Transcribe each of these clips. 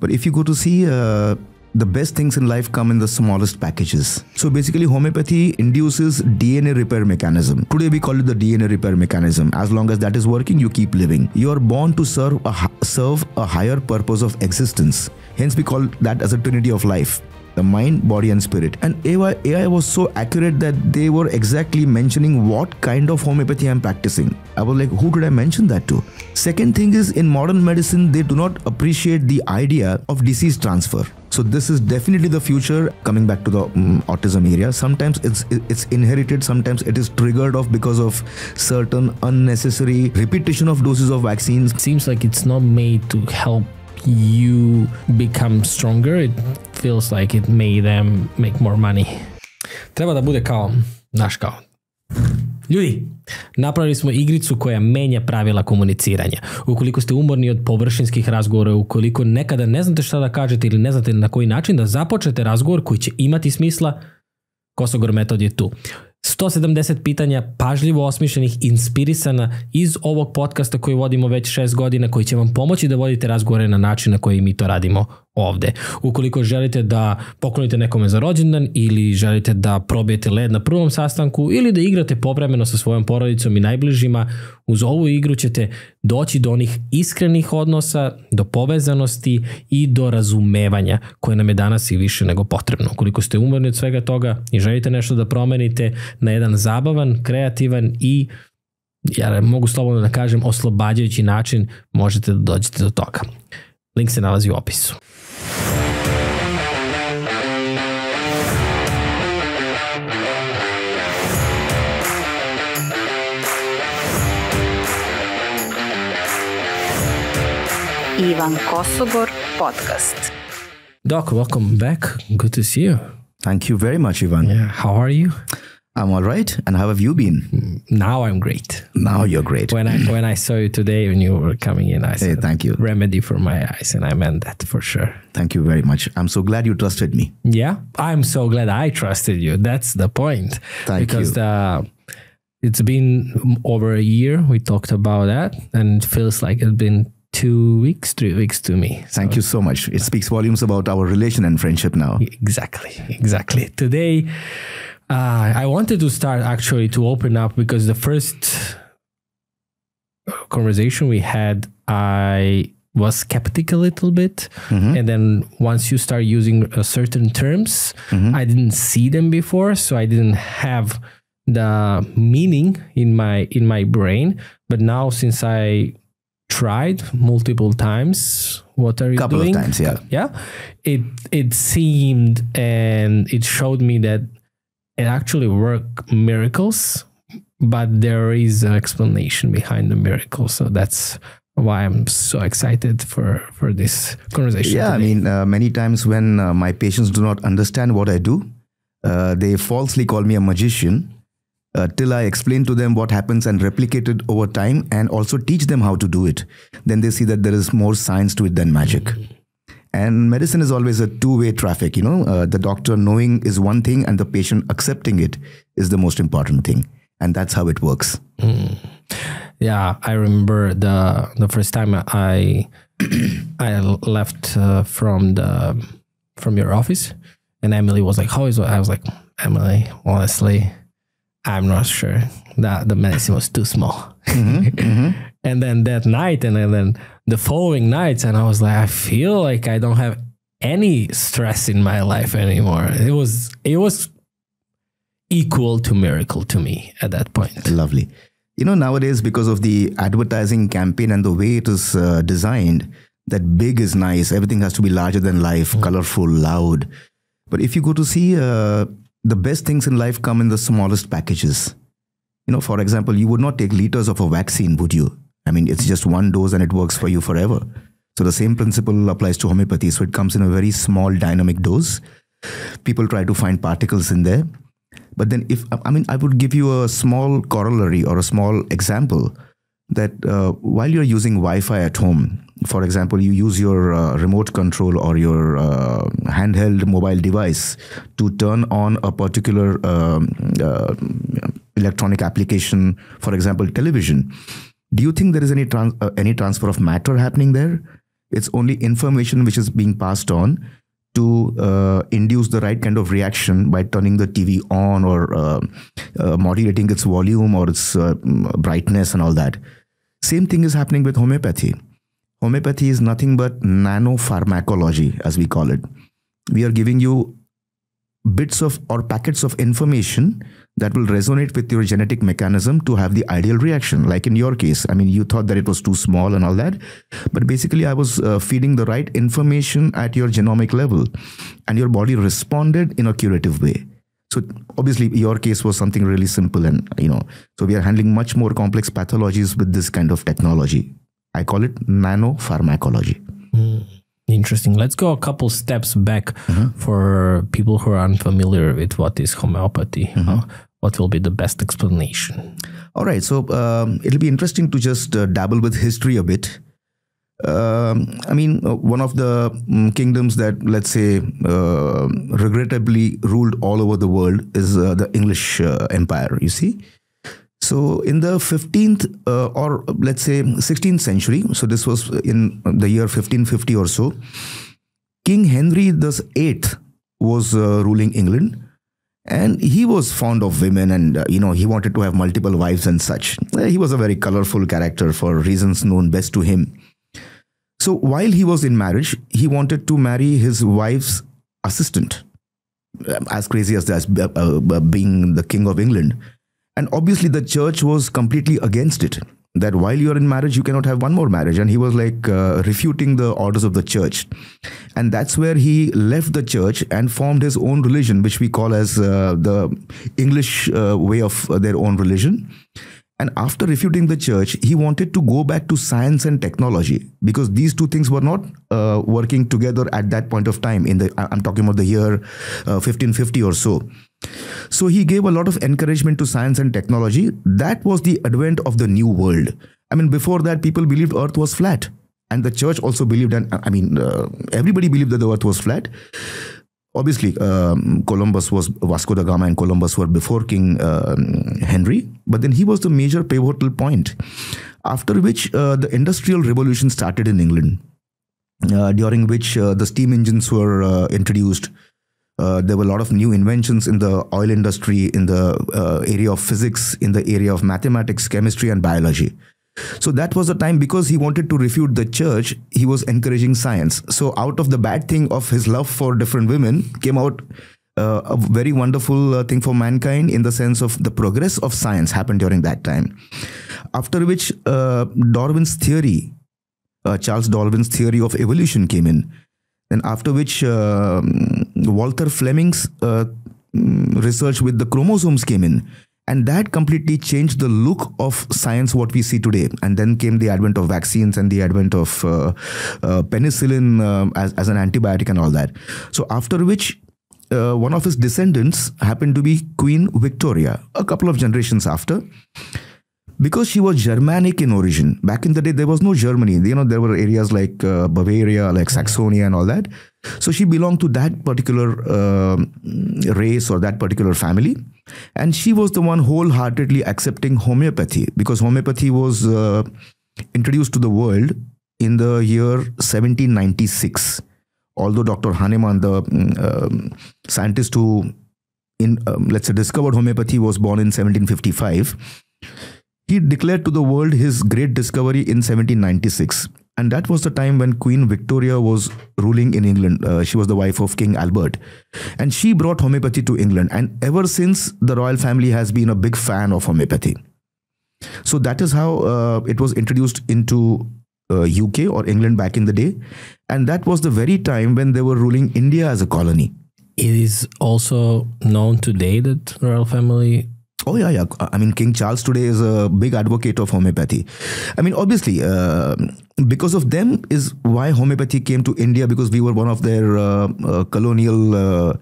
But if you go to see, the best things in life come in the smallest packages. So basically, homeopathy induces DNA repair mechanism. Today we call it the DNA repair mechanism. As long as that is working, you keep living. You are born to serve a higher purpose of existence. Hence we call that as a trinity of life. The mind, body and spirit. And AI was so accurate that they were exactly mentioning what kind of homeopathy I'm practicing. I was like, who did I mention that to? Second thing is, in modern medicine, they do not appreciate the idea of disease transfer. So this is definitely the future. Coming back to the autism area, sometimes it's inherited, sometimes it is triggered off because of certain unnecessary repetition of doses of vaccines. Seems like it's not made to help you become stronger. It feels like it made them make more money. Treba da bude kao, ljudi, napravili smo igricu koja menja pravila komuniciranja. Ukoliko ste umorni od površinskih razgovora, ukoliko nekada ne znate šta da kažete ili ne znate na koji način da započnete razgovor koji će imati smisla, Kosogor metod je tu. 170 pitanja pažljivo osmišljenih, inspirisana iz ovog podcasta koji vodimo već 6 godina, koji će vam pomoći da vodite razgovore na način na koji mi to radimo ovde. Ukoliko želite da poklonite nekome za rođendan ili želite da probijete led na prvom sastanku ili da igrate povremeno sa svojom porodicom i najbližima, uz ovu igru ćete doći do onih iskrenih odnosa, do povezanosti i do razumevanja koje nam je danas i više nego potrebno. Ukoliko ste umorni od svega toga i želite nešto da promenite na jedan zabavan, kreativan i, ja mogu slobodno da kažem, oslobađajući način, možete da dođete do toga. Link se nalazi u opisu. Ivan Kosogor podcast. Doc, welcome back. Good to see you. Thank you very much, Ivan. Yeah, how are you? I'm all right. And how have you been? Now I'm great. Now you're great. When I saw you today when you were coming in, I said, thank you. Remedy for my eyes, and I meant that for sure. Thank you very much. I'm so glad you trusted me. Yeah, I'm so glad I trusted you. That's the point. Because it's been over a year. We talked about that, and it feels like it's been 2 weeks, 3 weeks to me. Thank you so much. It speaks volumes about our relation and friendship now. Exactly. Today, I wanted to start actually to open up because the first conversation we had, I was skeptical a little bit. And then once you start using certain terms, I didn't see them before, so I didn't have the meaning in my brain. But now, since I tried multiple times, what are you Couple doing? Of times, yeah. It seemed and it showed me that it actually worked miracles, but there is an explanation behind the miracle. So that's why I'm so excited for this conversation. Yeah, today. I mean, many times when my patients do not understand what I do, they falsely call me a magician till I explain to them what happens and replicate it over time and also teach them how to do it. Then they see that there is more science to it than magic. And medicine is always a two-way traffic, you know. The doctor knowing is one thing and the patient accepting it is the most important thing. And that's how it works. Yeah, I remember the first time I left from your office, and Emily was like, "How is it?" I was like, "Emily, honestly, I'm not sure. That the medicine was too small." And then that night, and then the following nights, and I was like, I feel like I don't have any stress in my life anymore. It was equal to miracle to me at that point. Lovely. You know, nowadays, because of the advertising campaign and the way it is designed, that big is nice. Everything has to be larger than life, colorful, loud. But if you go to see, the best things in life come in the smallest packages. You know, for example, you would not take liters of a vaccine, would you? I mean, it's just one dose and it works for you forever. So the same principle applies to homeopathy. So it comes in a very small dynamic dose. People try to find particles in there. But then I would give you a small corollary or a small example that while you're using Wi-Fi at home, for example, you use your remote control or your handheld mobile device to turn on a particular electronic application, for example, television. Do you think there is any transfer of matter happening there? It's only information which is being passed on to induce the right kind of reaction by turning the TV on or modulating its volume or its brightness and all that. Same thing is happening with homeopathy. Homeopathy is nothing but nanopharmacology, as we call it. We are giving you bits of or packets of information that will resonate with your genetic mechanism to have the ideal reaction. Like in your case, I mean, you thought that it was too small and all that, but basically I was feeding the right information at your genomic level and your body responded in a curative way. So obviously your case was something really simple and, so we are handling much more complex pathologies with this kind of technology. I call it nanopharmacology. Interesting. Let's go a couple steps back for people who are unfamiliar with what is homeopathy. What will be the best explanation? All right. So it'll be interesting to just dabble with history a bit. I mean, one of the kingdoms that, let's say, regrettably ruled all over the world is the English Empire, you see. So in the 15th or let's say 16th century, so this was in the year 1550 or so, King Henry VIII was ruling England, and he was fond of women and, he wanted to have multiple wives and such. He was a very colorful character for reasons known best to him. So while he was in marriage, he wanted to marry his wife's assistant, as crazy as that, being the King of England. And obviously the church was completely against it, that while you're in marriage, you cannot have one more marriage. And he was like refuting the orders of the church. And that's where he left the church and formed his own religion, which we call as the English way of their own religion. And after refuting the church, he wanted to go back to science and technology, because these two things were not working together at that point of time. I'm talking about the year 1550 or so. So he gave a lot of encouragement to science and technology. That was the advent of the new world. I mean, before that, people believed Earth was flat. And the church also believed, and everybody believed that the Earth was flat. Obviously, Vasco da Gama and Columbus were before King Henry, but then he was the major pivotal point. After which the Industrial Revolution started in England, during which the steam engines were introduced. There were a lot of new inventions in the oil industry, in the area of physics, in the area of mathematics, chemistry, and biology. So that was the time, because he wanted to refute the church, he was encouraging science. So out of the bad thing of his love for different women came out a very wonderful thing for mankind, in the sense of the progress of science happened during that time. After which Darwin's theory, Charles Darwin's theory of evolution came in. And after which Walter Fleming's research with the chromosomes came in. And that completely changed the look of science, what we see today. And then came the advent of vaccines and the advent of penicillin as an antibiotic and all that. So after which one of his descendants happened to be Queen Victoria, a couple of generations after. Because she was Germanic in origin. Back in the day, there was no Germany. There were areas like Bavaria, like Saxony and all that. So she belonged to that particular race or that particular family. And she was the one wholeheartedly accepting homeopathy, because homeopathy was introduced to the world in the year 1796. Although Dr. Hahnemann, the scientist who, let's say, discovered homeopathy, was born in 1755. He declared to the world his great discovery in 1796. And that was the time when Queen Victoria was ruling in England. She was the wife of King Albert. And she brought homeopathy to England. And ever since, the royal family has been a big fan of homeopathy. So that is how it was introduced into UK or England back in the day. And that was the very time when they were ruling India as a colony. It is also known today that the royal family... Oh, yeah. I mean, King Charles today is a big advocate of homeopathy. I mean, obviously, because of them is why homeopathy came to India, because we were one of their colonial...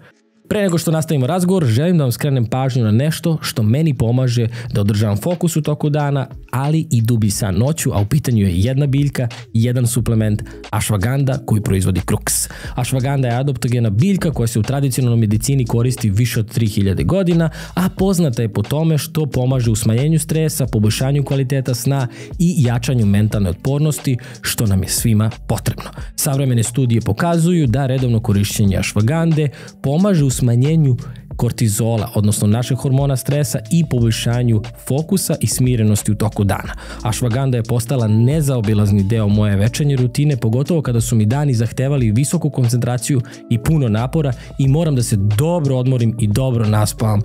Pre nego što nastavimo razgovor, želim da vam skrenem pažnju na nešto što meni pomaže da održavam fokus u toku dana, ali i dublji san noću, a u pitanju je jedna biljka, jedan suplement, ashwagandha koji proizvodi kruks. Ashwagandha je adaptogena biljka koja se u tradicionalnoj medicini koristi više od 3000 godina, a poznata je po tome što pomaže u smanjenju stresa, poboljšanju kvaliteta sna i jačanju mentalne otpornosti, što nam je svima potrebno. Savremene studije pokazuju da redovno korišćenje ashwagandhe pomaže u smanjenju kortizola, odnosno našeg hormona stresa i poboljšanju fokusa i smirenosti u toku dana. Ashwagandha je postala nezaobilazni deo moje večernje rutine, pogotovo kada su mi dani zahtevali visoku koncentraciju i puno napora i moram da se dobro odmorim i dobro naspavam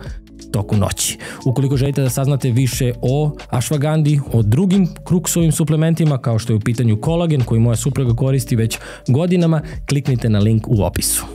toku noći. Ukoliko želite da saznate više o ashwagandhi, o drugim kruksovim suplementima, kao što je u pitanju kolagen koji moja supruga koristi već godinama, kliknite na link u opisu.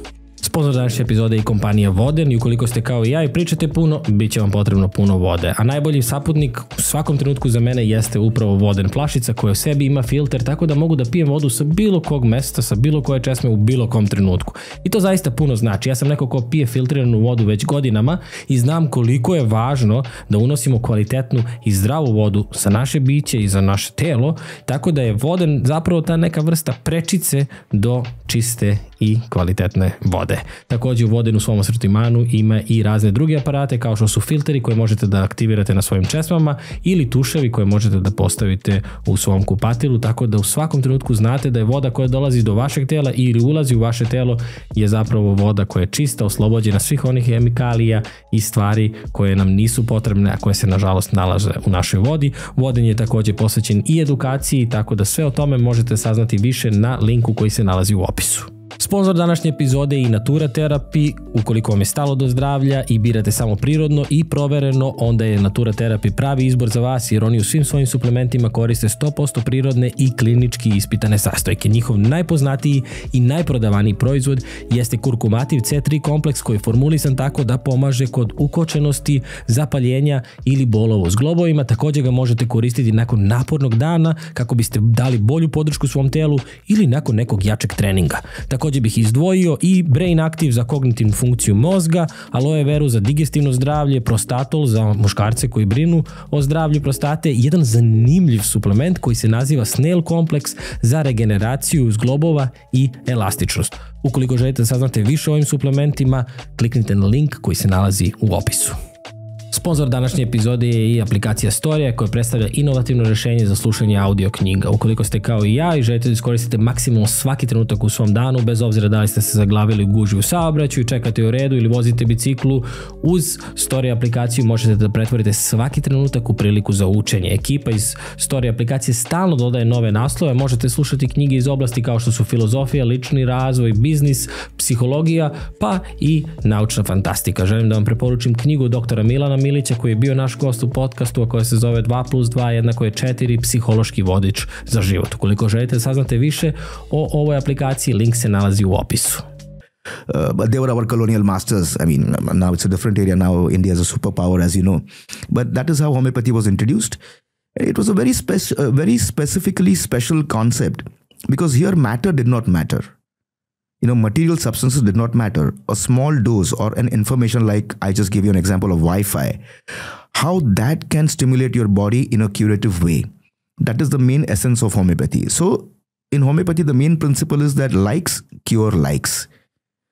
Sponzor današnje epizode je i kompanija Voden i ukoliko ste kao i ja i pričate puno, bit će vam potrebno puno vode. A najbolji saputnik u svakom trenutku za mene jeste upravo Voden flašica koja u sebi ima filter, tako da mogu da pijem vodu sa bilo kog mesta, sa bilo koje česme u bilo kom trenutku. I to zaista puno znači. Ja sam neko ko pije filtriranu vodu već godinama i znam koliko je važno da unosimo kvalitetnu i zdravu vodu za naše biće i za naše telo, tako da je Voden zapravo ta neka vrsta prečice do čiste i kvalitetne vode. Također u Vodenu u svom asortimanu ima i razne druge aparate kao što su filteri koje možete da aktivirate na svojim česmama ili tuševi koje možete da postavite u svom kupatilu, tako da u svakom trenutku znate da je voda koja dolazi do vašeg tela ili ulazi u vaše telo je zapravo voda koja je čista, oslobođena svih onih hemikalija i stvari koje nam nisu potrebne, a koje se nažalost nalaze u našoj vodi. Voden je također posvećen i edukaciji, tako da sve o tome možete saznati više na linku koji se nalazi u opisu. Sponzor današnje epizode je i Natura Therapy. Ukoliko vam je stalo do zdravlja i birate samo prirodno i provereno, onda je Natura Therapy pravi izbor za vas jer oni u svim svojim suplementima koriste 100% prirodne i klinički ispitane sastojke. Njihov najpoznatiji i najprodavaniji proizvod jeste kurkumativ C3 kompleks koji je formulisan tako da pomaže kod ukočenosti, zapaljenja ili bolova u zglobovima. Također ga možete koristiti nakon napornog dana kako biste dali bolju podršku svom telu ili nakon nekog jačeg treninga. Također bih izdvojio i Brain Active za kognitivnu funkciju mozga, aloe veru za digestivno zdravlje, prostatol za muškarce koji brinu o zdravlju prostate i jedan zanimljiv suplement koji se naziva Snail kompleks za regeneraciju zglobova i elastičnost. Ukoliko želite da saznate više o ovim suplementima, kliknite na link koji se nalazi u opisu. Sponzor današnje epizode je i aplikacija Storija koja predstavlja inovativno rješenje za slušanje audio knjiga. Ukoliko ste kao i ja i želite da iskoristite maksimalno svaki trenutak u svom danu, bez obzira da li ste se zaglavili u gužvi u saobraćaju, čekate u redu ili vozite biciklu, uz Storija aplikaciju možete da pretvorite svaki trenutak u priliku za učenje. Ekipa iz Storija aplikacije stalno dodaje nove naslove, možete slušati knjige iz oblasti kao što su filozofija, lični razvoj, biznis, psihologija, pa i naučna fantastika. Želim da vam preporučim knjigu doktora Milana Milića koji je bio naš gost u podcastu, a koja se zove 2+2 jednako je 4, psihološki vodič za život. Ukoliko želite da saznate više o ovoj aplikaciji, link se nalazi u opisu. But they were our colonial masters. I mean, now it's a different area. Now India is a superpower, as you know. But that is how homeopathy was introduced. It was a very specifically special concept because here matter did not matter. You know, material substances did not matter. A small dose or an information like I just gave you an example of Wi-Fi, how that can stimulate your body in a curative way. That is the main essence of homeopathy. So in homeopathy, the main principle is that likes cure likes.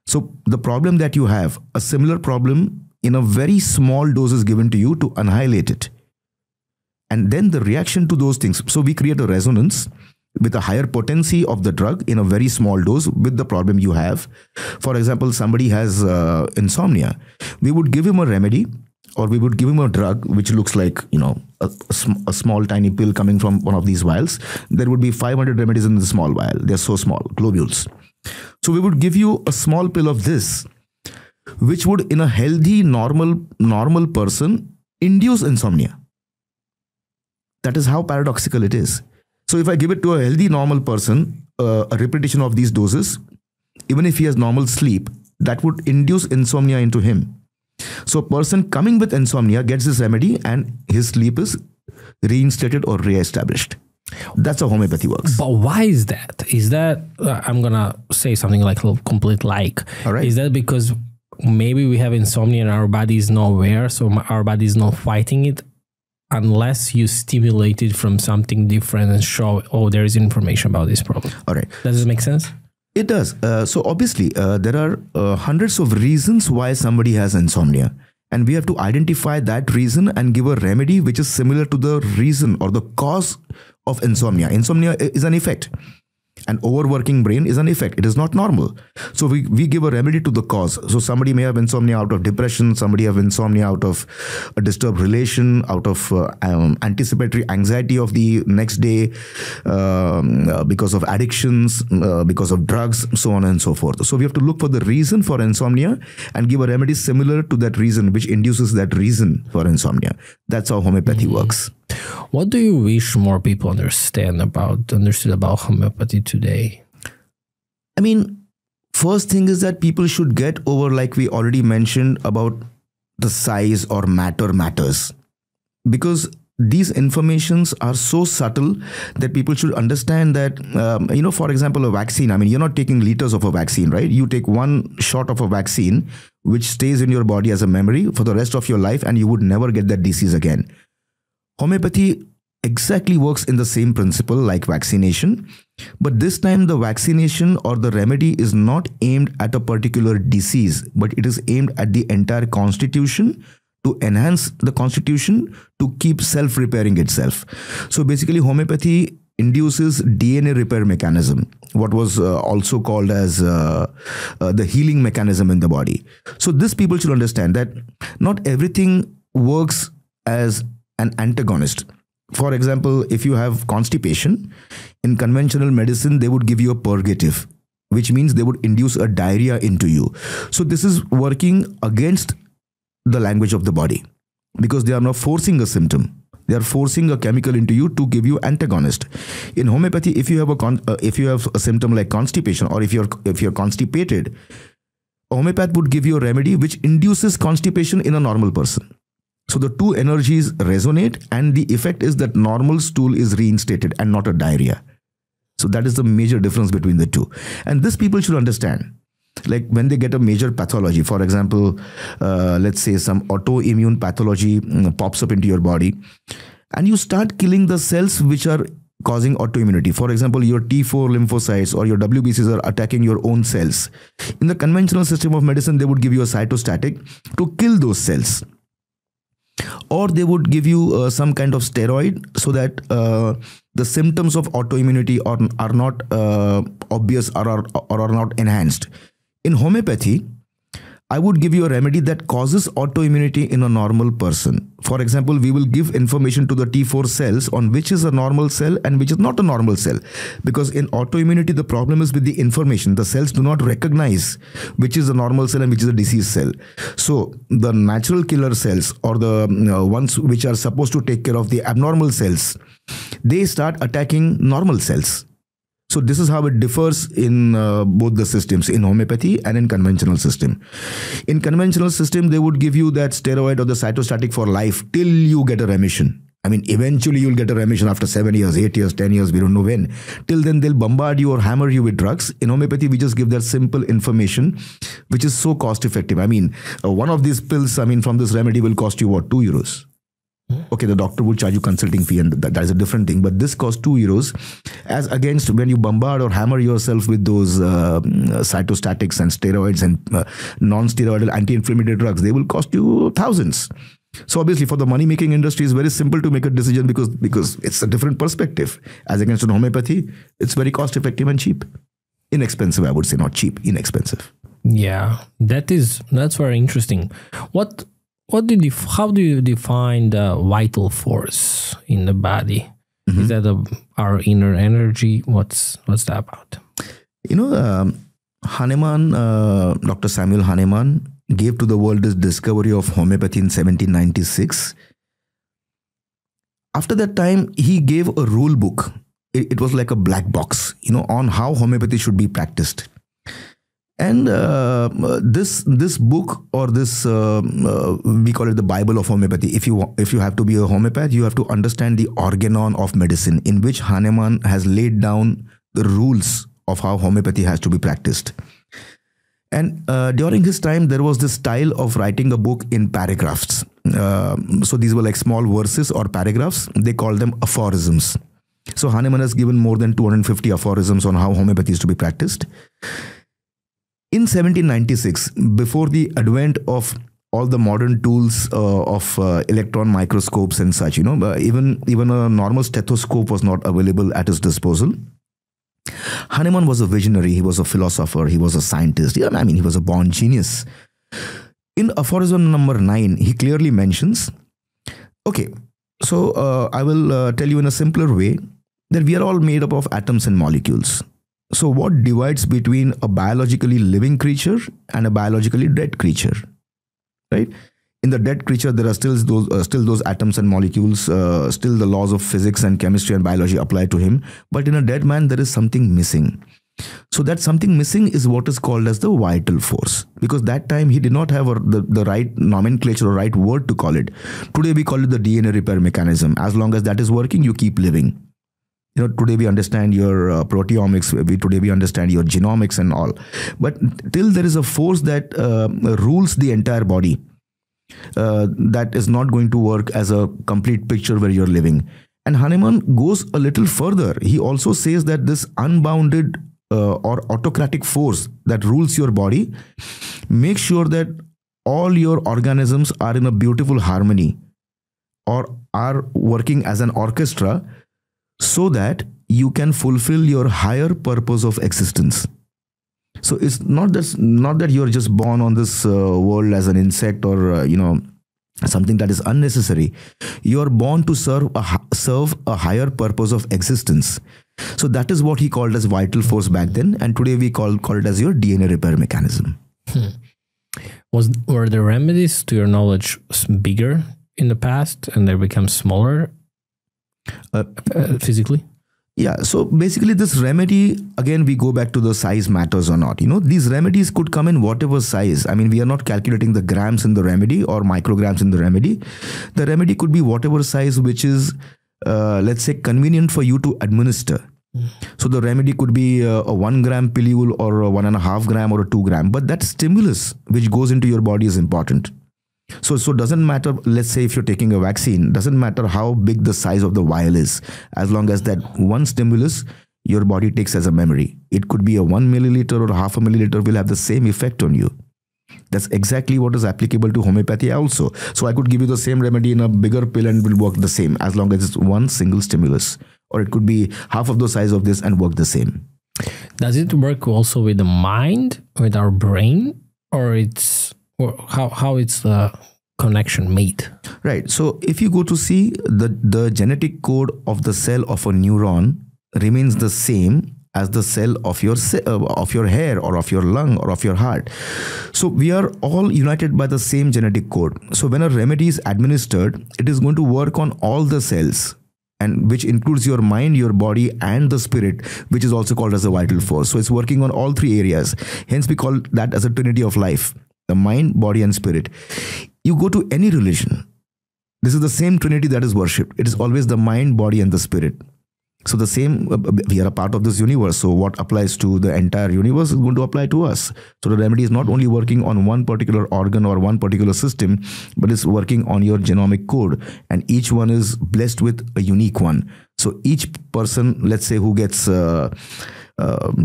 So the problem that you have, a similar problem in a very small dose is given to you to annihilate it. And then the reaction to those things. So we create a resonance with a higher potency of the drug in a very small dose with the problem you have. For example, somebody has insomnia. We would give him a remedy or we would give him a drug which looks like, you know, a small tiny pill coming from one of these vials. There would be 500 remedies in the small vial. They're so small, globules. So we would give you a small pill of this, which would in a healthy, normal person induce insomnia. That is how paradoxical it is. So if I give it to a healthy, normal person, a repetition of these doses, even if he has normal sleep, that would induce insomnia into him. So a person coming with insomnia gets this remedy and his sleep is reinstated or re-established. That's how homeopathy works. But why is that? Is that, I'm going to say something like a complete like. All right. Is that because maybe we have insomnia and our body is not aware, so our body is not fighting it unless you stimulate it from something different and show, oh, there is information about this problem. All right. Does this make sense? It does. So obviously, there are hundreds of reasons why somebody has insomnia. And we have to identify that reason and give a remedy which is similar to the reason or the cause of insomnia. Insomnia is an effect. An overworking brain is an effect. It is not normal. So we give a remedy to the cause. So somebody may have insomnia out of depression. Somebody have insomnia out of a disturbed relation, out of anticipatory anxiety of the next day, because of addictions, because of drugs, so on and so forth. So we have to look for the reason for insomnia and give a remedy similar to that reason, which induces that reason for insomnia. That's how homeopathy works. What do you wish more people understood about homeopathy today? I mean, first thing is that people should get over, like we already mentioned, about the size or matter matters. Because these informations are so subtle that people should understand that, for example, a vaccine. I mean, you're not taking liters of a vaccine, right? You take one shot of a vaccine, which stays in your body as a memory for the rest of your life, and you would never get that disease again. Homeopathy exactly works in the same principle like vaccination, but this time the vaccination or the remedy is not aimed at a particular disease, but it is aimed at the entire constitution, to enhance the constitution, to keep self-repairing itself. So basically homeopathy induces DNA repair mechanism, what was also called as the healing mechanism in the body. So this people should understand that not everything works as an antagonist. For example, if you have constipation, in conventional medicine, they would give you a purgative, which means they would induce a diarrhea into you. So this is working against the language of the body, because they are not forcing a symptom. They are forcing a chemical into you to give you antagonist. In homeopathy, if you have a symptom like constipation, or if you're constipated, a homeopath would give you a remedy which induces constipation in a normal person. So the two energies resonate, and the effect is that normal stool is reinstated and not a diarrhea. So that is the major difference between the two. And this people should understand. Like when they get a major pathology, for example, let's say some autoimmune pathology pops up into your body, and you start killing the cells which are causing autoimmunity. For example, your T4 lymphocytes or your WBCs are attacking your own cells. In the conventional system of medicine, they would give you a cytostatic to kill those cells. Or they would give you some kind of steroid so that the symptoms of autoimmunity are not obvious or are not enhanced. In homeopathy, I would give you a remedy that causes autoimmunity in a normal person. For example, we will give information to the T4 cells on which is a normal cell and which is not a normal cell. Because in autoimmunity, the problem is with the information. The cells do not recognize which is a normal cell and which is a disease cell. So the natural killer cells, or the ones which are supposed to take care of the abnormal cells, they start attacking normal cells. So this is how it differs in both the systems, in homeopathy and in conventional system. In conventional system, they would give you that steroid or the cytostatic for life till you get a remission. I mean, eventually you'll get a remission after 7 years, 8 years, 10 years, we don't know when. Till then, they'll bombard you or hammer you with drugs. In homeopathy, we just give that simple information, which is so cost effective. I mean, one of these pills, from this remedy will cost you what, €2? Okay, the doctor would charge you consulting fee, and that is a different thing. But this costs €2, as against when you bombard or hammer yourself with those cytostatics and steroids and non-steroidal anti-inflammatory drugs, they will cost you thousands. So obviously, for the money-making industry, it's very simple to make a decision because it's a different perspective. As against in homeopathy, it's very cost-effective and cheap. Inexpensive, I would say, not cheap, inexpensive. Yeah, that's very interesting. How do you define the vital force in the body? Mm-hmm. Is that our inner energy? What's that about? Hahnemann, Dr. Samuel Hahnemann gave to the world this discovery of homeopathy in 1796. After that time, he gave a rule book. It was like a black box, on how homeopathy should be practiced. And this book, or this we call it the Bible of homeopathy. If you have to be a homeopath, you have to understand the organon of medicine, in which Hahnemann has laid down the rules of how homeopathy has to be practiced. And during his time, there was this style of writing a book in paragraphs. So these were like small verses or paragraphs. They called them aphorisms. So Hahnemann has given more than 250 aphorisms on how homeopathy is to be practiced. In 1796, before the advent of all the modern tools of electron microscopes and such, even a normal stethoscope was not available at his disposal. Hahnemann was a visionary, he was a philosopher, he was a scientist. He was a born genius. In aphorism number 9, he clearly mentions, okay, so I will tell you in a simpler way that we are all made up of atoms and molecules. So what divides between a biologically living creature and a biologically dead creature, right? In the dead creature, there are still those atoms and molecules, still the laws of physics and chemistry and biology apply to him. But in a dead man, there is something missing. So that something missing is what is called as the vital force. Because that time he did not have the right nomenclature or right word to call it. Today we call it the DNA repair mechanism. As long as that is working, you keep living. Today we understand your proteomics, today we understand your genomics and all. But till there is a force that rules the entire body, that is not going to work as a complete picture where you're living. And Hahnemann goes a little further. He also says that this unbounded or autocratic force that rules your body, make sure that all your organisms are in a beautiful harmony or are working as an orchestra so that you can fulfill your higher purpose of existence. So it's not that you're just born on this world as an insect or, something that is unnecessary. You're born to serve a higher purpose of existence. So that is what he called as vital force back then. And today we call it as your DNA repair mechanism. Were the remedies, to your knowledge, bigger in the past and they become smaller physically? Yeah, so basically this remedy, again, we go back to the size matters or not. These remedies could come in whatever size. We are not calculating the grams in the remedy or micrograms in the remedy. The remedy could be whatever size which is, let's say, convenient for you to administer. So the remedy could be a 1 gram pillule or a 1.5 gram or a 2 gram. But that stimulus which goes into your body is important. So it doesn't matter, let's say if you're taking a vaccine, doesn't matter how big the size of the vial is, as long as that one stimulus your body takes as a memory. It could be a 1 milliliter or half a milliliter will have the same effect on you. That's exactly what is applicable to homeopathy also. So I could give you the same remedy in a bigger pill and will work the same as long as it's one single stimulus. Or it could be half of the size of this and work the same. Does it work also with the mind, with our brain, or how it's the connection made? Right. So if you go to see the genetic code of the cell of a neuron remains the same as the cell of your hair or of your lung or of your heart. So we are all united by the same genetic code. So when a remedy is administered, it is going to work on all the cells, and which includes your mind, your body, and the spirit, which is also called as a vital force. So it's working on all three areas. Hence we call that as a trinity of life. The mind, body, and spirit. You go to any religion, this is the same trinity that is worshipped. It is always the mind, body, and the spirit. So the same, we are a part of this universe. So what applies to the entire universe is going to apply to us. So the remedy is not only working on one particular organ or one particular system, but it's working on your genomic code. And each one is blessed with a unique one. So each person, let's say, who gets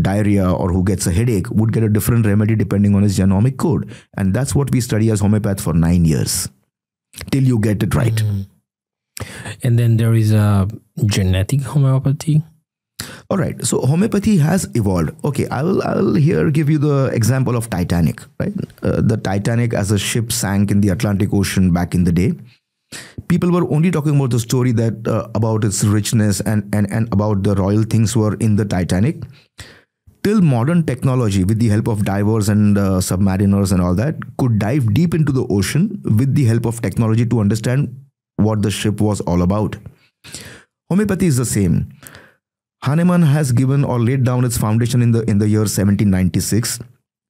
diarrhea or who gets a headache would get a different remedy depending on his genomic code. And that's what we study as homeopath for 9 years till you get it right. And then there is a genetic homeopathy. All right. So homeopathy has evolved. Okay, I will here give you the example of Titanic. Right, the Titanic as a ship sank in the Atlantic Ocean back in the day. People were only talking about the story that about its richness and about the royal things were in the Titanic. Till modern technology, with the help of divers and submariners and all that, could dive deep into the ocean with the help of technology to understand what the ship was all about. Homeopathy is the same. Hahnemann has given or laid down its foundation in the year 1796.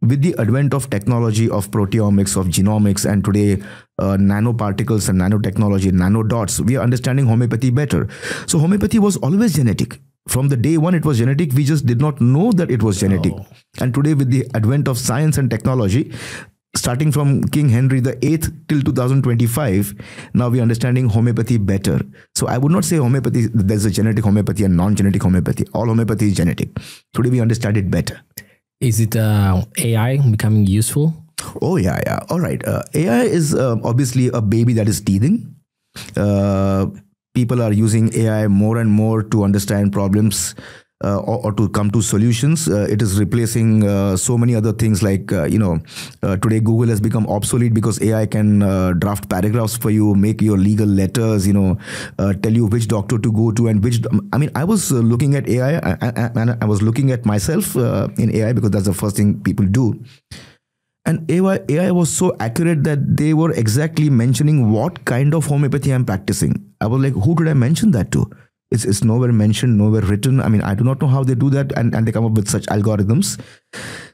With the advent of technology of proteomics, of genomics, and today nanoparticles and nanotechnology, nanodots, we are understanding homeopathy better. So homeopathy was always genetic. From the day one, it was genetic. We just did not know that it was genetic. Oh. And today, with the advent of science and technology, starting from King Henry VIII till 2025, now we're understanding homeopathy better. So I would not say homeopathy, there's a genetic homeopathy and non-genetic homeopathy. All homeopathy is genetic. Today, we understand it better. Is it AI becoming useful? Oh, yeah. All right. AI is obviously a baby that is teething. People are using AI more and more to understand problems or to come to solutions. It is replacing so many other things like, today Google has become obsolete because AI can draft paragraphs for you, make your legal letters, tell you which doctor to go to and which... I was looking at AI and I was looking at myself in AI because that's the first thing people do. And AI was so accurate that they were exactly mentioning what kind of homeopathy I'm practicing. I was like, who did I mention that to? It's nowhere mentioned, nowhere written. I do not know how they do that and they come up with such algorithms.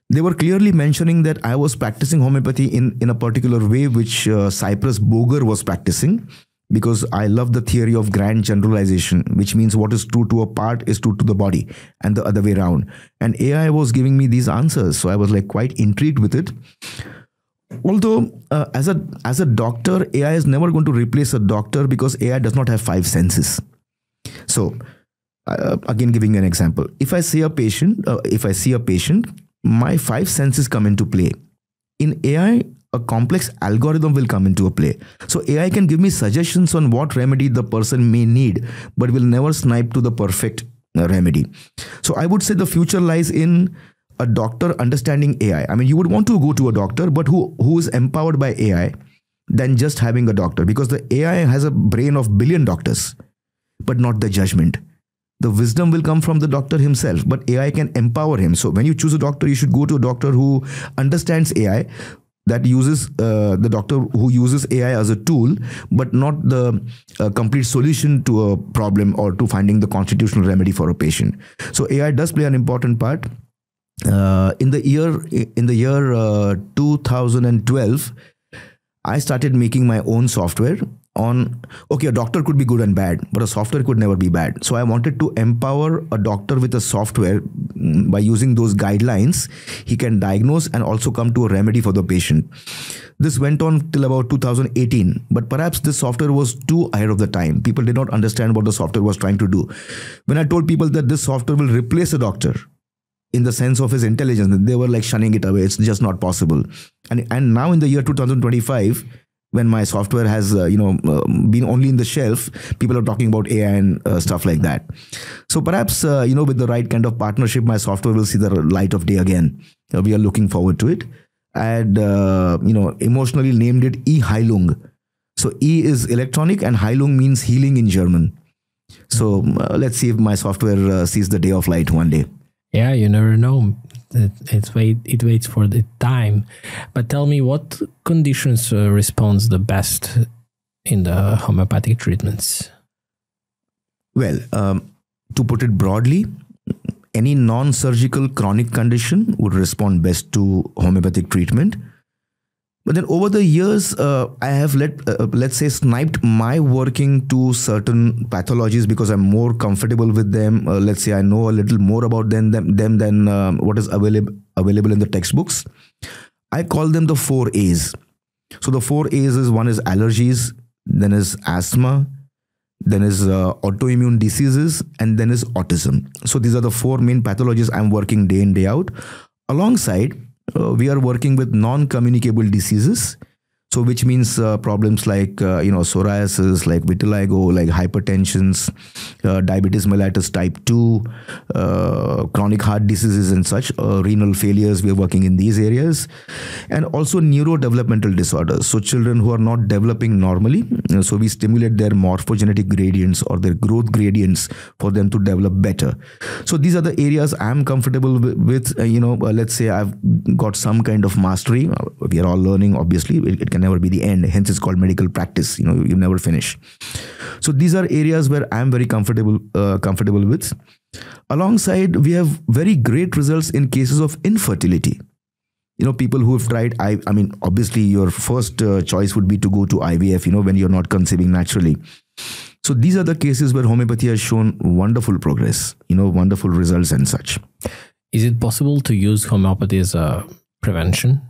They were clearly mentioning that I was practicing homeopathy in a particular way, which Cyprus Boger was practicing, because I love the theory of grand generalization, which means what is true to a part is true to the body and the other way around. And AI was giving me these answers. So I was like quite intrigued with it. Although as a doctor, AI is never going to replace a doctor because AI does not have 5 senses. So again, giving you an example, if I see a patient, my 5 senses come into play. In AI, a complex algorithm will come into a play. So AI can give me suggestions on what remedy the person may need, but will never snipe to the perfect remedy. So I would say the future lies in a doctor understanding AI. You would want to go to a doctor, but who is empowered by AI than just having a doctor, because the AI has a brain of billion doctors, but not the judgment. The wisdom will come from the doctor himself, but AI can empower him. So when you choose a doctor, you should go to a doctor who understands AI, that uses the doctor who uses AI as a tool, but not the complete solution to a problem or to finding the constitutional remedy for a patient. So AI does play an important part. In the year 2012, I started making my own software on, a doctor could be good and bad, but a software could never be bad. So I wanted to empower a doctor with a software. By using those guidelines, he can diagnose and also come to a remedy for the patient. This went on till about 2018, but perhaps this software was too ahead of the time. People did not understand what the software was trying to do. When I told people that this software will replace a doctor in the sense of his intelligence, they were like shunning it away. It's just not possible. And now in the year 2025, when my software has been only in the shelf, people are talking about AI and stuff like that. So perhaps with the right kind of partnership, my software will see the light of day again. We are looking forward to it. And emotionally named it E-Heilung. So E is electronic and Heilung means healing in German. So let's see if my software sees the day of light one day. Yeah, you never know. It waits for the time. But tell me, what conditions responds the best in the homeopathic treatments? Well, to put it broadly, any non-surgical chronic condition would respond best to homeopathic treatment. But then over the years, I have let's say sniped my working to certain pathologies because I'm more comfortable with them. Let's say I know a little more about them than what is available in the textbooks. I call them the 4 A's. So the 4 A's is, one is allergies, then is asthma, then is autoimmune diseases, and then is autism. So these are the 4 main pathologies I'm working day in, day out. Alongside, we are working with non-communicable diseases. So which means problems like, psoriasis, like vitiligo, like hypertensions, diabetes mellitus type 2, chronic heart diseases and such, renal failures. We are working in these areas. And also neurodevelopmental disorders. So children who are not developing normally, so we stimulate their morphogenetic gradients or their growth gradients for them to develop better. So these are the areas I'm comfortable with. Let's say I've got some kind of mastery. We are all learning, obviously. It can never be the end. Hence it's called medical practice. You never finish. So these are areas where I'm very comfortable with. Alongside, we have very great results in cases of infertility. People who have tried, obviously your first choice would be to go to IVF, when you're not conceiving naturally. So these are the cases where homeopathy has shown wonderful progress, wonderful results and such. Is it possible to use homeopathy as a prevention?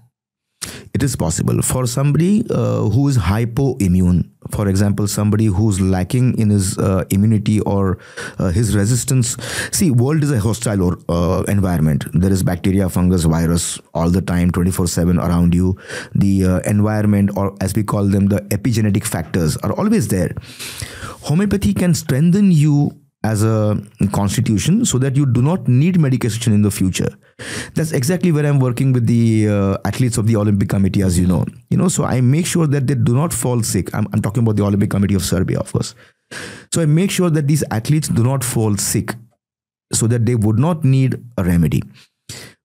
It is possible for somebody who is hypoimmune. For example, somebody who's lacking in his immunity or his resistance. See, world is a hostile environment. There is bacteria, fungus, virus all the time, 24/7 around you. The environment, or as we call them, the epigenetic factors are always there. Homeopathy can strengthen you as a constitution so that you do not need medication in the future. That's exactly where I'm working with the athletes of the Olympic Committee, as you know. So I make sure that they do not fall sick. I'm talking about the Olympic Committee of Serbia, of course. So I make sure that these athletes do not fall sick so that they would not need a remedy.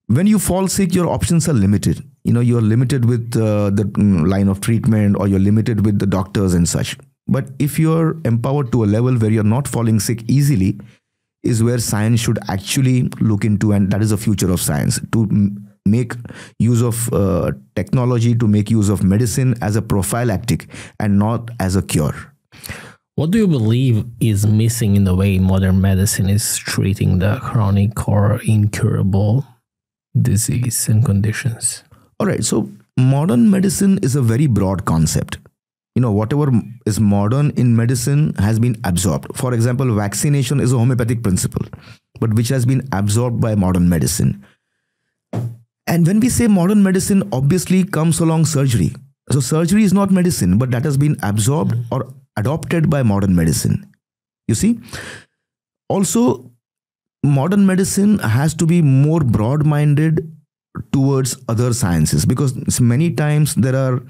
When you fall sick, your options are limited. You're limited with the line of treatment, or you're limited with the doctors and such. But if you're empowered to a level where you're not falling sick easily, is where science should actually look into, and that is the future of science, to make use of technology, to make use of medicine as a prophylactic and not as a cure. What do you believe is missing in the way modern medicine is treating the chronic or incurable disease and conditions? All right, so modern medicine is a very broad concept. Whatever is modern in medicine has been absorbed. For example, vaccination is a homeopathic principle, but which has been absorbed by modern medicine. And when we say modern medicine, obviously comes along surgery. So surgery is not medicine, but that has been absorbed or adopted by modern medicine. You see? Also, modern medicine has to be more broad-minded towards other sciences, because many times there are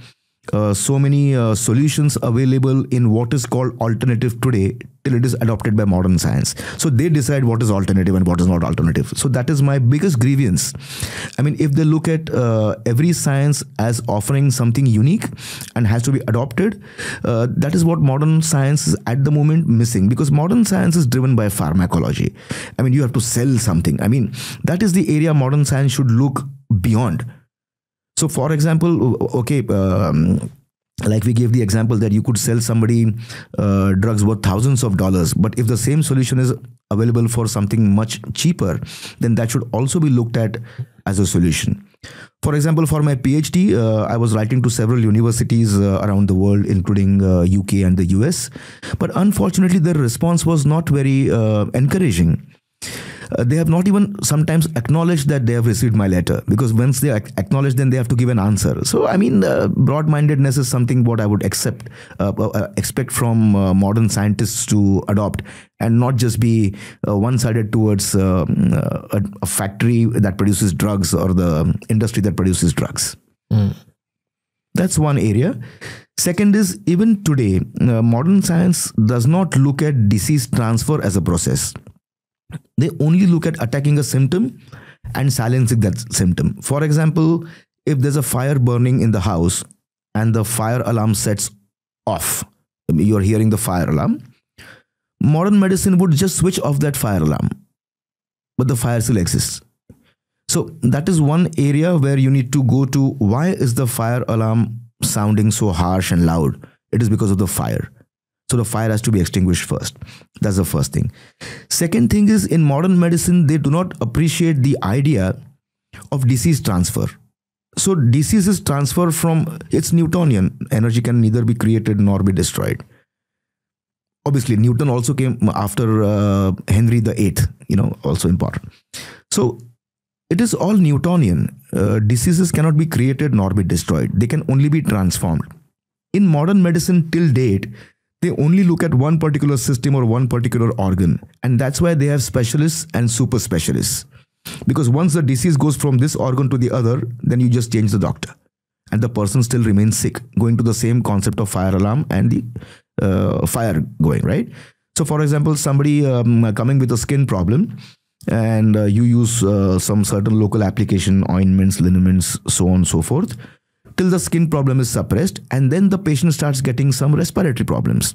so many solutions available in what is called alternative today till it is adopted by modern science. So they decide what is alternative and what is not alternative. So that is my biggest grievance. I mean, if they look at every science as offering something unique and has to be adopted, that is what modern science is at the moment missing, because modern science is driven by pharmacology. I mean, you have to sell something. I mean, that is the area modern science should look beyond. So, for example, okay, like we gave the example that you could sell somebody drugs worth thousands of dollars, but if the same solution is available for something much cheaper, then that should also be looked at as a solution. For example, for my PhD, I was writing to several universities around the world, including UK and the US, but unfortunately, their response was not very encouraging. They have not even sometimes acknowledged that they have received my letter, because once they acknowledge, then they have to give an answer. So, I mean, broad-mindedness is something what I would expect from modern scientists to adopt, and not just be one-sided towards a factory that produces drugs or the industry that produces drugs. That's one area. Second is, even today, modern science does not look at disease transfer as a process. They only look at attacking a symptom and silencing that symptom. For example, if there's a fire burning in the house and the fire alarm sets off, you're hearing the fire alarm, modern medicine would just switch off that fire alarm, but the fire still exists. So that is one area where you need to go to, why is the fire alarm sounding so harsh and loud? It is because of the fire. So the fire has to be extinguished first. That's the first thing. Second thing is, in modern medicine, they do not appreciate the idea of disease transfer. So disease is transfer from, it's Newtonian. Energy can neither be created nor be destroyed. Obviously, Newton also came after Henry VIII, also important. So it is all Newtonian. Diseases cannot be created nor be destroyed. They can only be transformed. In modern medicine till date, they only look at one particular system or one particular organ. And that's why they have specialists and super specialists. Because once the disease goes from this organ to the other, then you just change the doctor. And the person still remains sick, going to the same concept of fire alarm and the fire going, right? So for example, somebody coming with a skin problem, and you use some certain local application, ointments, liniments, so on and so forth, till the skin problem is suppressed, and then the patient starts getting some respiratory problems.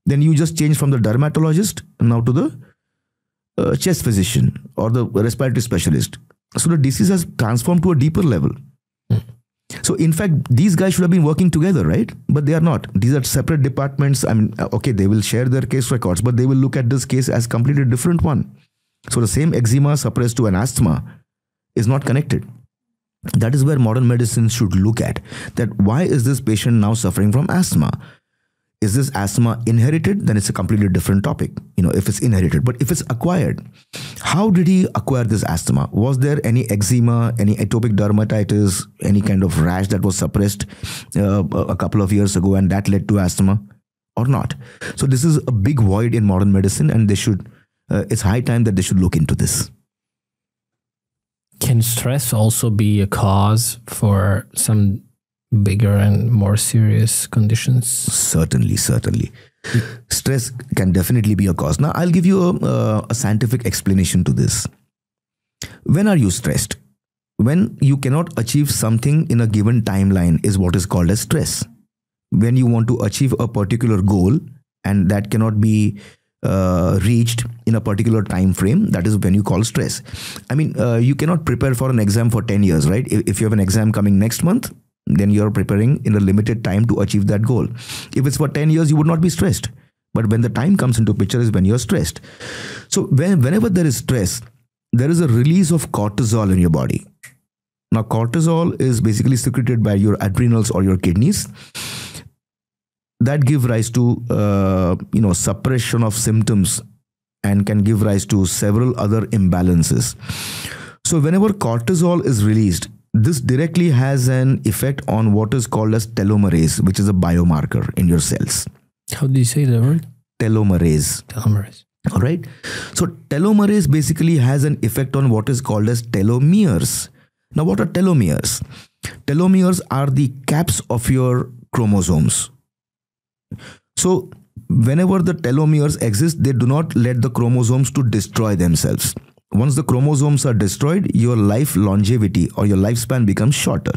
Then you just change from the dermatologist now to the chest physician or the respiratory specialist. So the disease has transformed to a deeper level. So So in fact, these guys should have been working together, right? But they are not. These are separate departments. I mean, okay, they will share their case records, but they will look at this case as completely different one. So the same eczema suppressed to an asthma is not connected. That is where modern medicine should look at, that why is this patient now suffering from asthma? Is this asthma inherited? Then it's a completely different topic, if it's inherited. But if it's acquired, how did he acquire this asthma? Was there any eczema, any atopic dermatitis, any kind of rash that was suppressed a couple of years ago and that led to asthma or not? So this is a big void in modern medicine, and they should, it's high time that they should look into this. Can stress also be a cause for some bigger and more serious conditions? Certainly. Stress can definitely be a cause. Now, I'll give you a scientific explanation to this. When are you stressed? When you cannot achieve something in a given timeline is what is called as stress. When you want to achieve a particular goal and that cannot be reached in a particular time frame, that is when you call stress. I mean, you cannot prepare for an exam for 10 years, right? If you have an exam coming next month, then you're preparing in a limited time to achieve that goal. If it's for 10 years, you would not be stressed. But when the time comes into picture is when you're stressed. So whenever there is stress, there is a release of cortisol in your body. Now, cortisol is basically secreted by your adrenals or your kidneys. That give rise to, suppression of symptoms and can give rise to several other imbalances. So whenever cortisol is released, this directly has an effect on what is called as telomerase, which is a biomarker in your cells. How do you say the word? Telomerase. All right. So telomerase basically has an effect on what is called as telomeres. Now, what are telomeres? Telomeres are the caps of your chromosomes. So whenever the telomeres exist, they do not let the chromosomes to destroy themselves. Once the chromosomes are destroyed, your life longevity or your lifespan becomes shorter.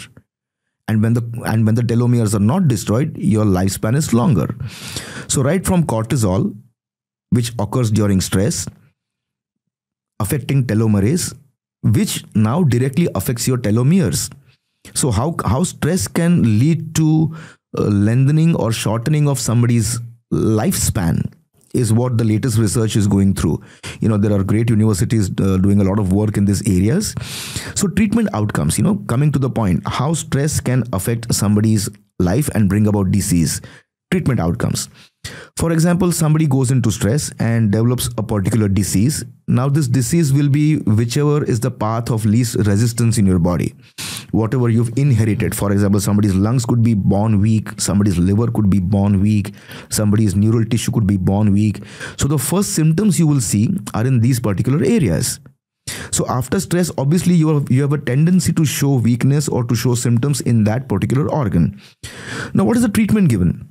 And when the telomeres are not destroyed, your lifespan is longer. So right from cortisol, which occurs during stress, affecting telomerase, which now directly affects your telomeres. So how stress can lead to lengthening or shortening of somebody's lifespan is what the latest research is going through. There are great universities doing a lot of work in these areas. So treatment outcomes, coming to the point, how stress can affect somebody's life and bring about disease. Treatment outcomes. For example, somebody goes into stress and develops a particular disease. Now this disease will be whichever is the path of least resistance in your body. Whatever you've inherited. For example, somebody's lungs could be born weak. Somebody's liver could be born weak. Somebody's neural tissue could be born weak. So the first symptoms you will see are in these particular areas. So after stress, obviously you have a tendency to show weakness or to show symptoms in that particular organ. Now, what is the treatment given?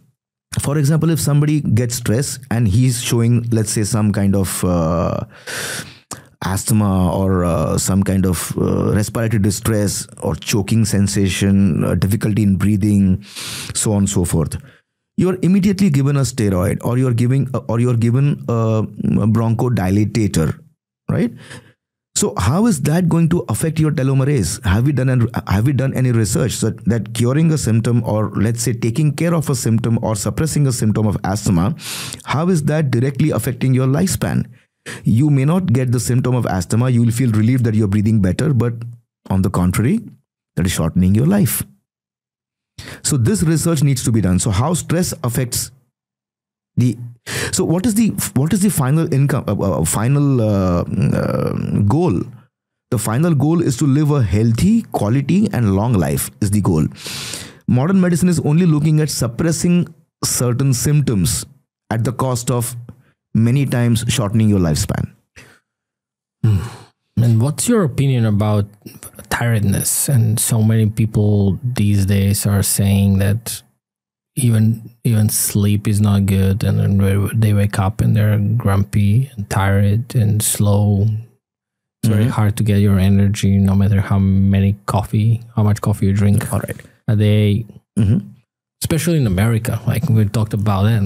For example, if somebody gets stress and he's showing, let's say, some kind of asthma or some kind of respiratory distress or choking sensation, difficulty in breathing, so on and so forth, you're immediately given a steroid or you're given a bronchodilatator, right? So how is that going to affect your telomerase? Have we done any research that curing a symptom, or let's say taking care of a symptom or suppressing a symptom of asthma, how is that directly affecting your lifespan? You may not get the symptom of asthma. You will feel relieved that you're breathing better, but on the contrary, that is shortening your life. So this research needs to be done. So how stress affects what is the final goal? The final goal is to live a healthy, quality and long life is the goal. Modern medicine is only looking at suppressing certain symptoms at the cost of many times shortening your lifespan. And what's your opinion about tiredness? And so many people these days are saying that even sleep is not good, and then they wake up and they're grumpy and tired and slow. It's very hard to get your energy, no matter how much coffee you drink a day. Especially in America, like we talked about it,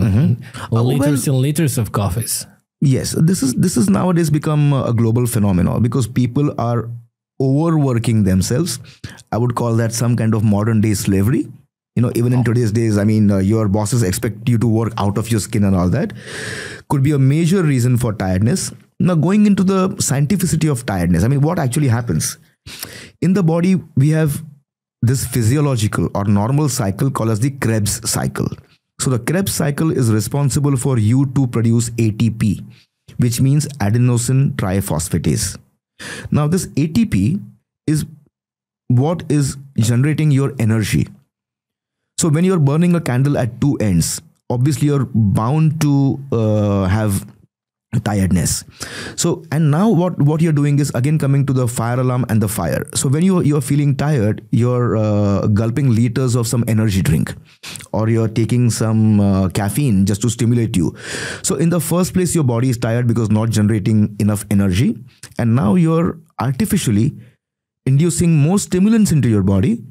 liters and liters of coffees. Yes, this is nowadays become a global phenomenon because people are overworking themselves. I would call that some kind of modern day slavery. Even in today's days, your bosses expect you to work out of your skin and all that. Could be a major reason for tiredness. Now, going into the scientificity of tiredness, what actually happens? In the body, we have this physiological or normal cycle called as the Krebs cycle. So the Krebs cycle is responsible for you to produce ATP, which means adenosine triphosphatase. Now, this ATP is what is generating your energy. So when you're burning a candle at two ends, obviously you're bound to have tiredness. So, and now what you're doing is again coming to the fire alarm and the fire. So when you're feeling tired, you're gulping liters of some energy drink, or you're taking some caffeine just to stimulate you. So in the first place, your body is tired because not generating enough energy. And now you're artificially inducing more stimulants into your body.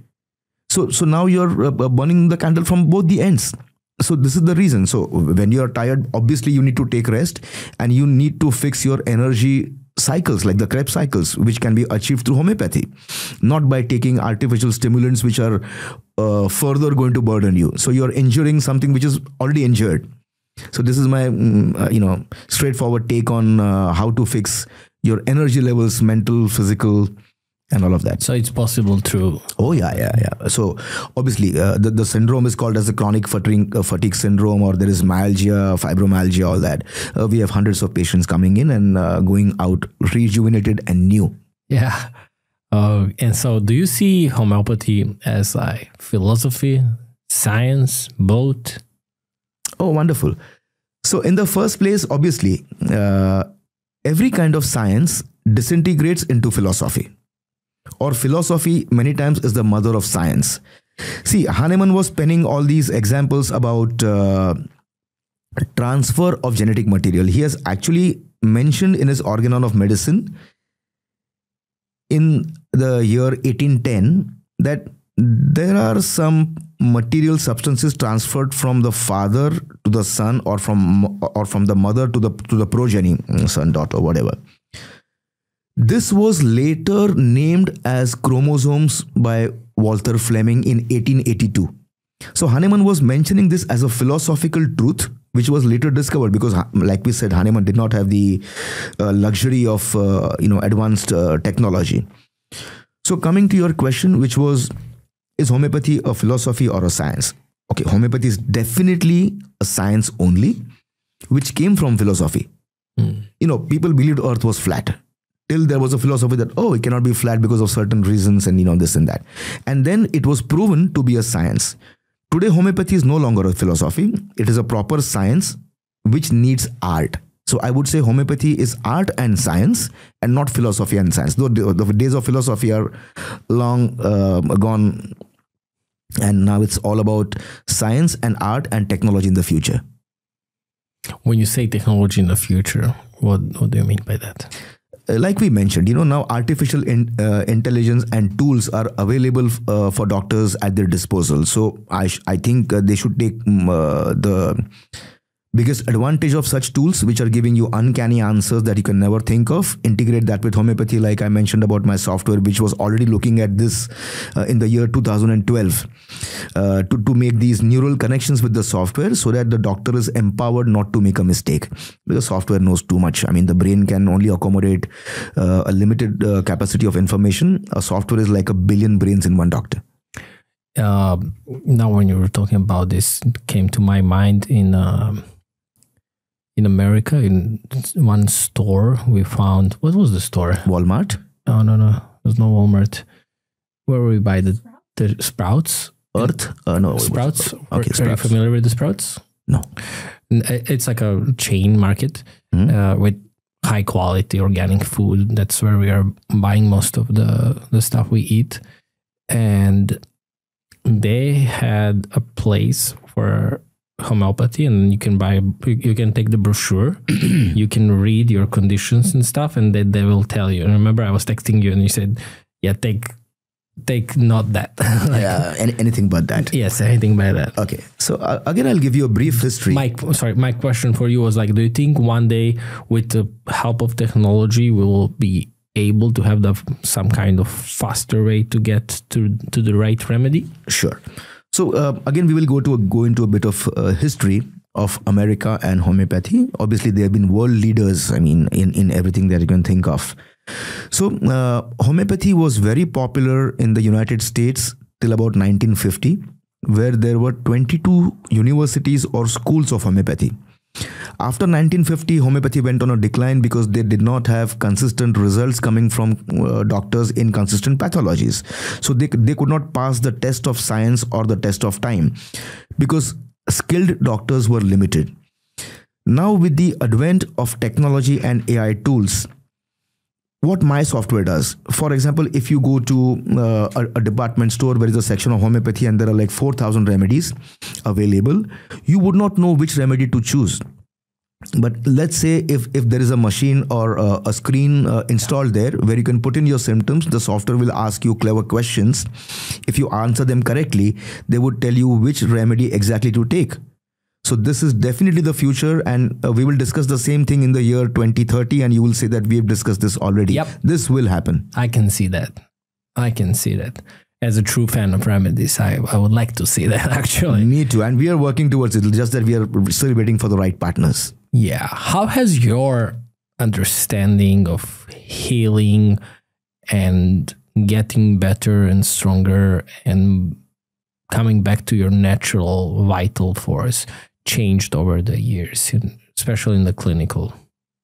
So now you're burning the candle from both the ends. So this is the reason. So when you're tired, obviously you need to take rest, and you need to fix your energy cycles, like the Krebs cycles, which can be achieved through homeopathy, not by taking artificial stimulants which are further going to burden you. So you're injuring something which is already injured. So this is my straightforward take on how to fix your energy levels, mental, physical, and all of that. So it's possible through... Oh, yeah. So obviously the syndrome is called as the chronic fatigue syndrome, or there is myalgia, fibromyalgia, all that. We have hundreds of patients coming in and going out rejuvenated and new. Yeah. And so do you see homeopathy as like philosophy, science, both? Oh, wonderful. So in the first place, obviously, every kind of science disintegrates into philosophy. Or philosophy many times is the mother of science. See, Hahnemann was penning all these examples about transfer of genetic material. He has actually mentioned in his Organon of Medicine in the year 1810 that there are some material substances transferred from the father to the son, or from the mother to the progeny, son, daughter, whatever. This was later named as chromosomes by Walter Fleming in 1882. So Hahnemann was mentioning this as a philosophical truth, which was later discovered because, like we said, Hahnemann did not have the luxury of advanced technology. So coming to your question, which was, is homeopathy a philosophy or a science? Okay, homeopathy is definitely a science only, which came from philosophy. People believed Earth was flat. Till there was a philosophy that, it cannot be flat because of certain reasons and, this and that. And then it was proven to be a science. Today, homeopathy is no longer a philosophy. It is a proper science which needs art. So I would say homeopathy is art and science, and not philosophy and science. Though the days of philosophy are long gone, and now it's all about science and art and technology in the future. When you say technology in the future, what do you mean by that? Like we mentioned, now artificial intelligence and tools are available for doctors at their disposal. So I think they should take the biggest advantage of such tools, which are giving you uncanny answers that you can never think of. Integrate that with homeopathy, like I mentioned about my software, which was already looking at this in the year 2012 to make these neural connections with the software so that the doctor is empowered not to make a mistake, because software knows too much. The brain can only accommodate a limited capacity of information. A software is like a billion brains in one doctor. Now, when you were talking about this, it came to my mind in America, in one store, we found, what was the store? Walmart? No. There's no Walmart. Where we buy the Sprouts? Earth? No. Sprouts? Okay, Are you familiar with the Sprouts? No. It's like a chain market with high quality organic food. That's where we are buying most of the stuff we eat. And they had a place for homeopathy, and you can take the brochure, you can read your conditions and stuff, and they will tell you. And remember, I was texting you and you said, yeah, take not that. Anything but that. Yes, anything but that. Okay. So again, I'll give you a brief history. My question for you was like, do you think one day with the help of technology we will be able to have some kind of faster way to get to the right remedy? Sure. So again, we will go into a bit of history of America and homeopathy. Obviously, they have been world leaders, in everything that you can think of. So homeopathy was very popular in the United States till about 1950, where there were 22 universities or schools of homeopathy. After 1950, homeopathy went on a decline because they did not have consistent results coming from doctors in consistent pathologies. So they could not pass the test of science or the test of time because skilled doctors were limited. Now with the advent of technology and AI tools, what my software does, for example, if you go to a department store where there is a section of homeopathy and there are like 4,000 remedies available, you would not know which remedy to choose. But let's say if there is a machine or a screen installed there where you can put in your symptoms, the software will ask you clever questions. If you answer them correctly, they would tell you which remedy exactly to take. So this is definitely the future, and we will discuss the same thing in the year 2030, and you will say that we have discussed this already. Yep. This will happen. I can see that. As a true fan of remedies, I would like to see that, actually. Me too. And we are working towards it, just that we are still waiting for the right partners. Yeah. How has your understanding of healing and getting better and stronger and coming back to your natural vital force changed over the years, especially in the clinical?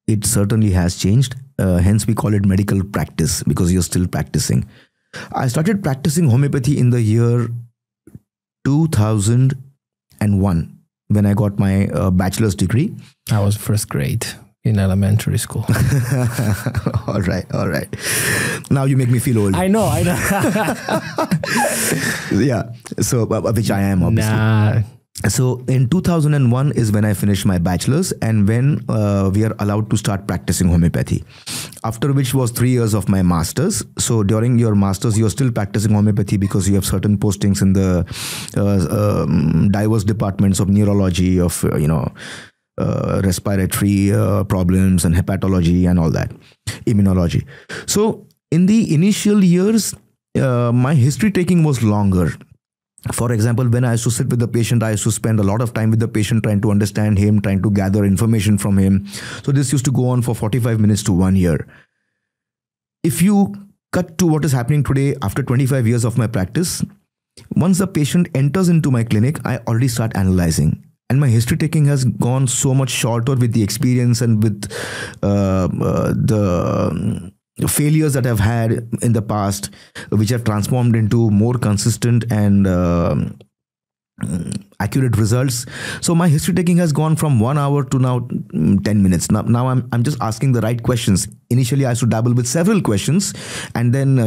It certainly has changed. Hence, we call it medical practice because you're still practicing. I started practicing homeopathy in the year 2001 when I got my bachelor's degree. I was first grade in elementary school. All right. Now you make me feel old. I know. Yeah. So, which I am, obviously. Nah. So in 2001 is when I finished my bachelor's and when we are allowed to start practicing homeopathy. After which was 3 years of my master's. So during your master's, you're still practicing homeopathy because you have certain postings in the diverse departments of neurology, of, respiratory problems and hepatology and all that, immunology. So in the initial years, my history taking was longer. For example, when I used to sit with the patient, I used to spend a lot of time with the patient trying to understand him, trying to gather information from him. So this used to go on for 45 minutes to 1 year. If you cut to what is happening today after 25 years of my practice, once the patient enters into my clinic, I already start analyzing. And my history taking has gone so much shorter with the experience and with the failures that I've had in the past, which have transformed into more consistent and accurate results. So my history taking has gone from 1 hour to now 10 minutes. Now I'm just asking the right questions. Initially, I used to dabble with several questions and then,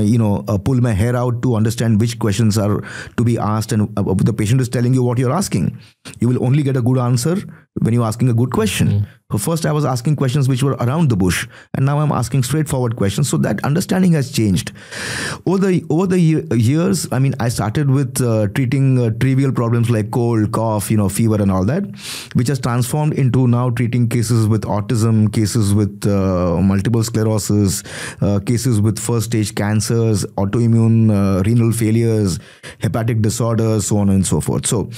pull my hair out to understand which questions are to be asked. And the patient is telling you what you're asking. You will only get a good answer when you're asking a good question. So first I was asking questions which were around the bush, and now I'm asking straightforward questions. So that understanding has changed. Over the years, I started with treating trivial problems like cold, cough, fever and all that, which has transformed into now treating cases with autism, cases with multiple sclerosis, cases with first stage cancers, autoimmune renal failures, hepatic disorders, so on and so forth. So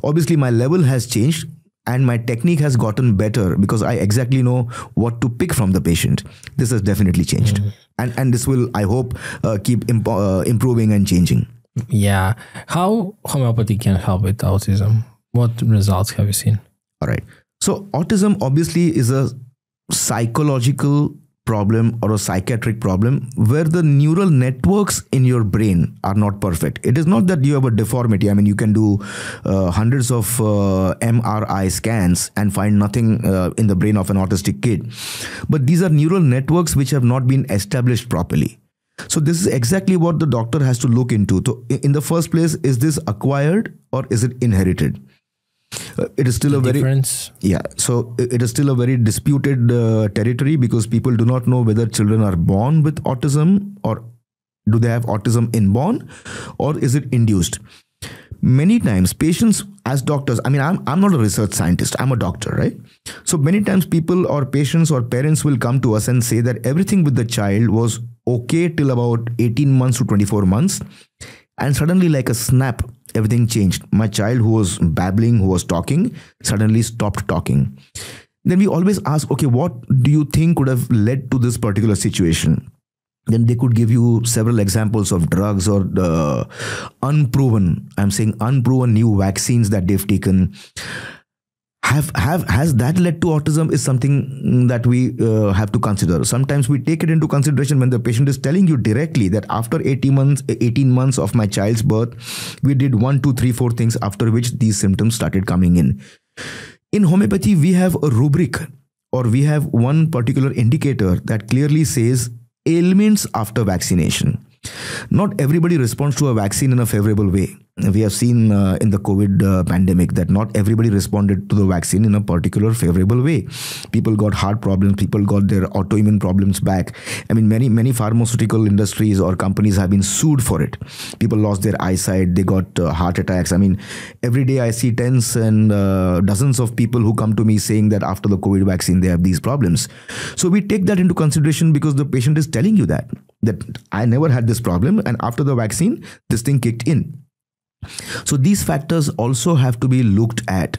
obviously my level has changed and my technique has gotten better because I exactly know what to pick from the patient. This has definitely changed. And this will, I hope, keep improving and changing. Yeah. How homeopathy can help with autism? What results have you seen? All right. So autism obviously is a psychological problem or a psychiatric problem where the neural networks in your brain are not perfect. It is not that you have a deformity. You can do hundreds of MRI scans and find nothing in the brain of an autistic kid. But these are neural networks which have not been established properly. So this is exactly what the doctor has to look into. So in the first place, is this acquired or is it inherited? It is still So it is still a very disputed territory because people do not know whether children are born with autism or do they have autism inborn or is it induced. Many times patients as doctors, I'm not a research scientist, I'm a doctor, right? So many times people or patients or parents will come to us and say that everything with the child was okay till about 18 months to 24 months. And suddenly, like a snap, everything changed. My child who was babbling, who was talking, suddenly stopped talking. Then we always ask, okay, what do you think could have led to this particular situation? Then they could give you several examples of drugs or unproven, I'm saying unproven new vaccines that they've taken. Has that led to autism is something that we have to consider. Sometimes we take it into consideration when the patient is telling you directly that after 18 months of my child's birth, we did 1, 2, 3, 4 things after which these symptoms started coming in. In homeopathy, we have a rubric, or we have one particular indicator that clearly says ailments after vaccination. Not everybody responds to a vaccine in a favorable way. We have seen in the COVID pandemic that not everybody responded to the vaccine in a particular favorable way. People got heart problems, people got their autoimmune problems back. I mean, many pharmaceutical industries or companies have been sued for it. People lost their eyesight, they got heart attacks. I mean, every day I see tens and dozens of people who come to me saying that after the COVID vaccine, they have these problems. So we take that into consideration because the patient is telling you that I never had this problem, and after the vaccine, this thing kicked in. So these factors also have to be looked at.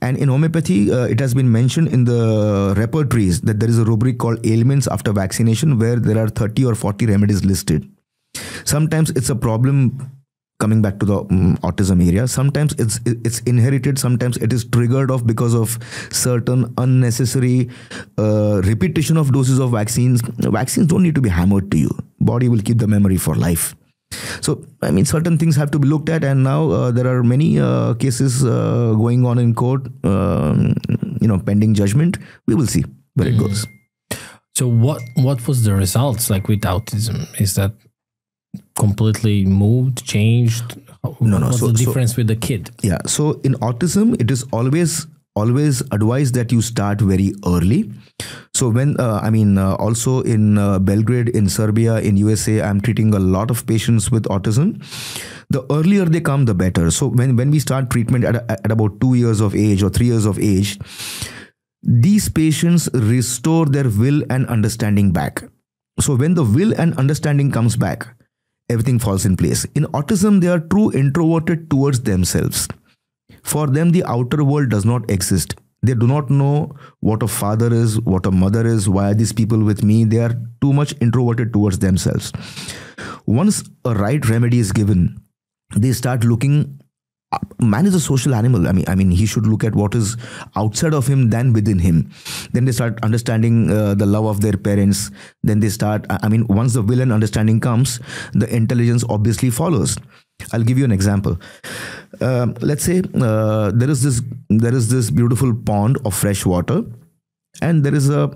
And in homeopathy, it has been mentioned in the repertories that there is a rubric called ailments after vaccination, where there are 30 or 40 remedies listed. Sometimes it's a problem coming back to the autism area. Sometimes it's inherited. Sometimes it is triggered off because of certain unnecessary repetition of doses of vaccines. Vaccines don't need to be hammered to you. Body will keep the memory for life. So, I mean, certain things have to be looked at, and now there are many cases going on in court, pending judgment. We will see where it goes. So what was the results like with autism? Is that completely moved, changed? What's the difference with the kid? Yeah. So in autism, it is always advised that you start very early. So when, also in Belgrade, in Serbia, in USA, I'm treating a lot of patients with autism. The earlier they come, the better. So when we start treatment at about 2 years of age or 3 years of age, these patients restore their will and understanding back. So when the will and understanding comes back, everything falls in place. In autism, they are too introverted towards themselves. For them, the outer world does not exist. They do not know what a father is, what a mother is, why are these people with me. They are too much introverted towards themselves. Once a right remedy is given, they start looking. Man is a social animal. I mean, he should look at what is outside of him than within him. Then they start understanding the love of their parents. Then they start, once the will and understanding comes, the intelligence obviously follows. I'll give you an example. Let's say there is this beautiful pond of fresh water, and there is a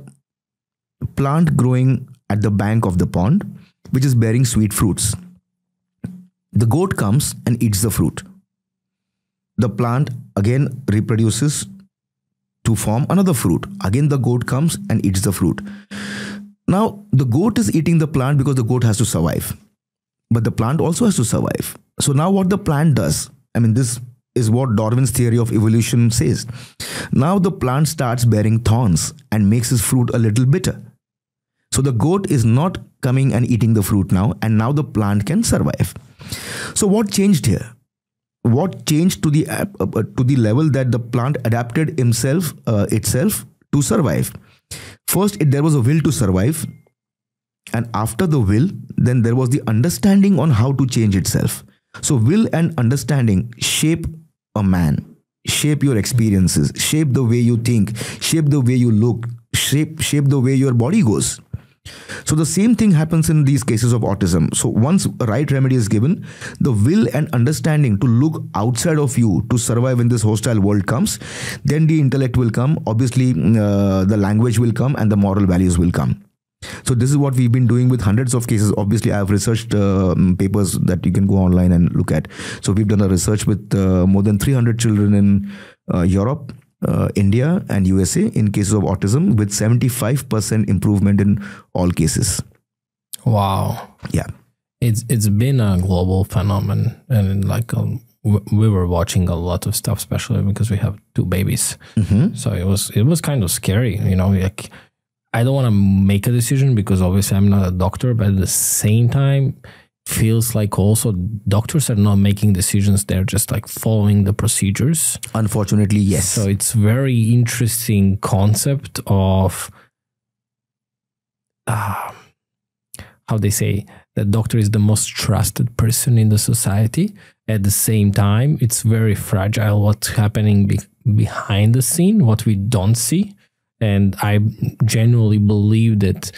plant growing at the bank of the pond, which is bearing sweet fruits. The goat comes and eats the fruit. The plant again reproduces to form another fruit. Again, the goat comes and eats the fruit. Now, the goat is eating the plant because the goat has to survive. But the plant also has to survive. So now what the plant does, this is what Darwin's theory of evolution says. Now the plant starts bearing thorns and makes its fruit a little bitter. So the goat is not coming and eating the fruit now, and now the plant can survive. So what changed here? What changed to the level that the plant adapted itself to survive? First, there was a will to survive. And after the will, then there was the understanding on how to change itself. So will and understanding shape a man, shape your experiences, shape the way you think, shape the way you look, shape the way your body goes. So the same thing happens in these cases of autism. So once a right remedy is given, the will and understanding to look outside of you to survive in this hostile world comes, then the intellect will come, obviously the language will come, and the moral values will come. So this is what we've been doing with hundreds of cases. Obviously, I have researched papers that you can go online and look at. So we've done a research with more than 300 children in Europe, India and USA in cases of autism, with 75% improvement in all cases. Wow. Yeah. It's been a global phenomenon, and we were watching a lot of stuff, especially because we have 2 babies. Mm-hmm. So it was kind of scary, I don't want to make a decision because obviously I'm not a doctor, but at the same time, it feels like also doctors are not making decisions. They're just like following the procedures. Unfortunately, yes. So it's very interesting concept of how they say that doctor is the most trusted person in the society. At the same time, it's very fragile what's happening behind the scene, what we don't see. And I genuinely believe that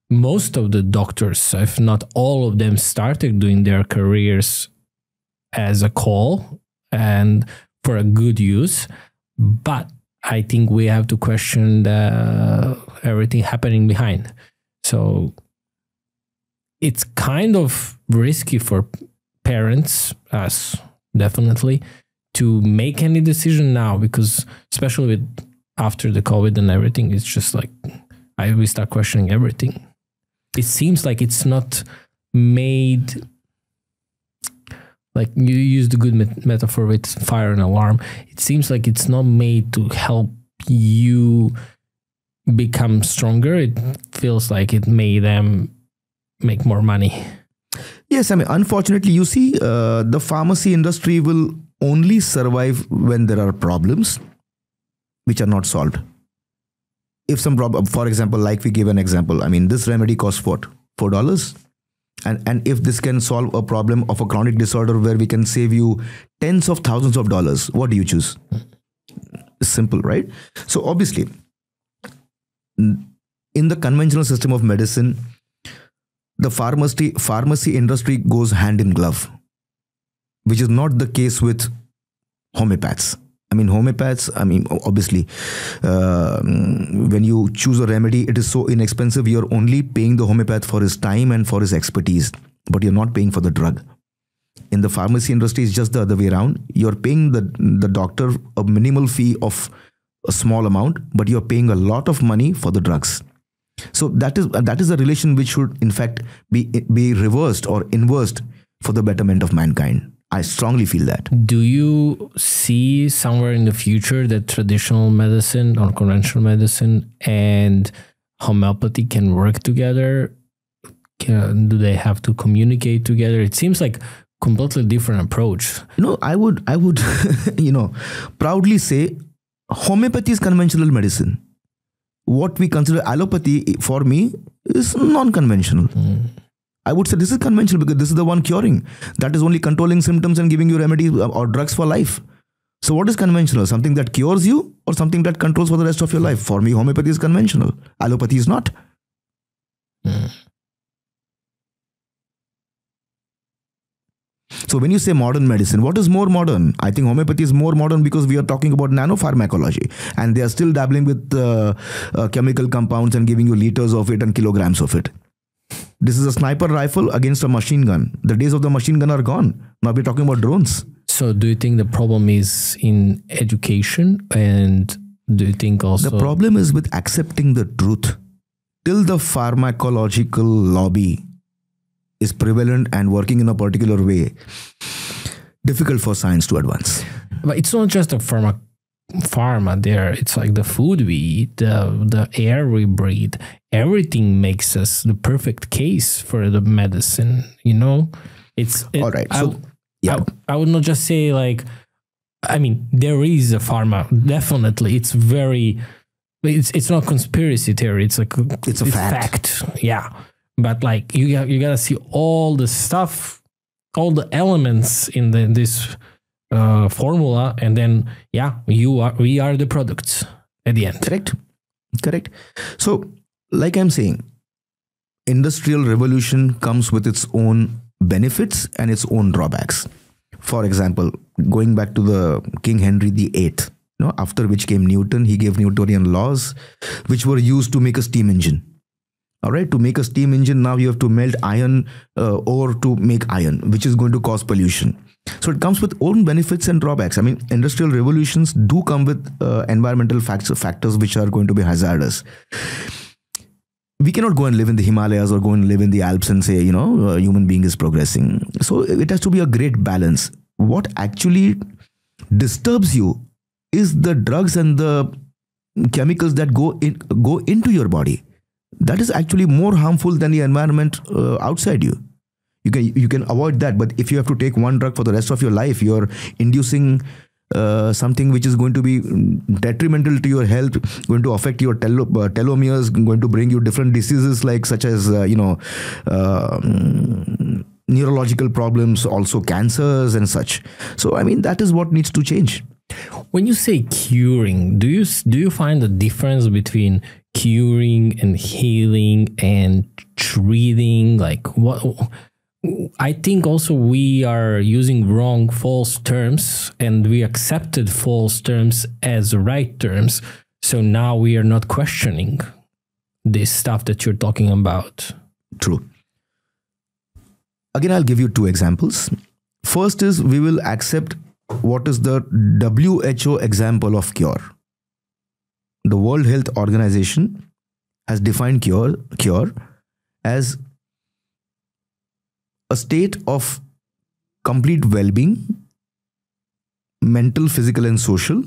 most of the doctors, if not all of them, started doing their careers as a call and for a good use. But I think we have to question everything happening behind. So it's kind of risky for parents, us definitely, to make any decision now, because especially with after the COVID and everything, it's just like we start questioning everything. It seems like it's not made, like you used a good metaphor with fire and alarm. It seems like it's not made to help you become stronger. It feels like it made them make more money. Yes, I mean, unfortunately, you see, the pharmacy industry will only survive when there are problems which are not solved. If some problem, for example, like we gave an example, I mean, this remedy costs what? $4? And if this can solve a problem of a chronic disorder where we can save you tens of thousands of dollars, what do you choose? It's simple, right? So obviously, in the conventional system of medicine, the pharmacy industry goes hand in glove, which is not the case with homeopaths. I mean, obviously, when you choose a remedy, it is so inexpensive. You're only paying the homeopath for his time and for his expertise, but you're not paying for the drug. In the pharmacy industry, it's just the other way around. You're paying the doctor a minimal fee of a small amount, but you're paying a lot of money for the drugs. So that is a relation which should in fact be reversed or inversed for the betterment of mankind. I strongly feel that. Do you see somewhere in the future that traditional medicine or conventional medicine and homeopathy can work together? Do they have to communicate together? It seems like completely different approach. I would proudly say homeopathy is conventional medicine. What we consider allopathy for me is non-conventional. I would say this is conventional because this is the one curing. That is only controlling symptoms and giving you remedies or drugs for life. So what is conventional? Something that cures you or something that controls for the rest of your life? For me, homeopathy is conventional. Allopathy is not. So when you say modern medicine, what is more modern? I think homeopathy is more modern because we are talking about nanopharmacology and they are still dabbling with chemical compounds and giving you liters of it and kilograms of it. This is a sniper rifle against a machine gun. The days of the machine gun are gone. Now we're talking about drones. So do you think the problem is in education, and do you think also... The problem is with accepting the truth. Till the pharmacological lobby is prevalent and working in a particular way, difficult for science to advance. But it's not just a pharma there. It's like the food we eat, the air we breathe. Everything makes us the perfect case for the medicine. All right. I would not just say like, I mean, there is a pharma. Definitely, it's very. It's not conspiracy theory. It's like it's a fact. Yeah. But like you gotta see all the stuff, all the elements in this formula, and then we are the products at the end. Correct. So, like I'm saying, industrial revolution comes with its own benefits and its own drawbacks. For example, going back to the King Henry VIII, after which came Newton, he gave Newtonian laws, which were used to make a steam engine. All right, to make a steam engine, now you have to melt iron ore to make iron, which is going to cause pollution. So it comes with own benefits and drawbacks. I mean, industrial revolutions do come with environmental factors which are going to be hazardous. We cannot go and live in the Himalayas or go and live in the Alps and say, a human being is progressing. So it has to be a great balance. What actually disturbs you is the drugs and the chemicals that go into your body. that is actually more harmful than the environment outside you. You can avoid that, but if you have to take one drug for the rest of your life, you're inducing something which is going to be detrimental to your health, going to affect your telomeres, going to bring you different diseases such as neurological problems, also cancers and such. So I mean, that is what needs to change. When you say curing, do you find the difference between curing and healing and treating? Like what? I think also we are using false terms, and we accepted false terms as right terms. So now we are not questioning this stuff that you're talking about. True. Again, I'll give you 2 examples. First is we will accept what is the WHO example of cure. The World Health Organization has defined cure as a state of complete well-being, mental, physical, and social,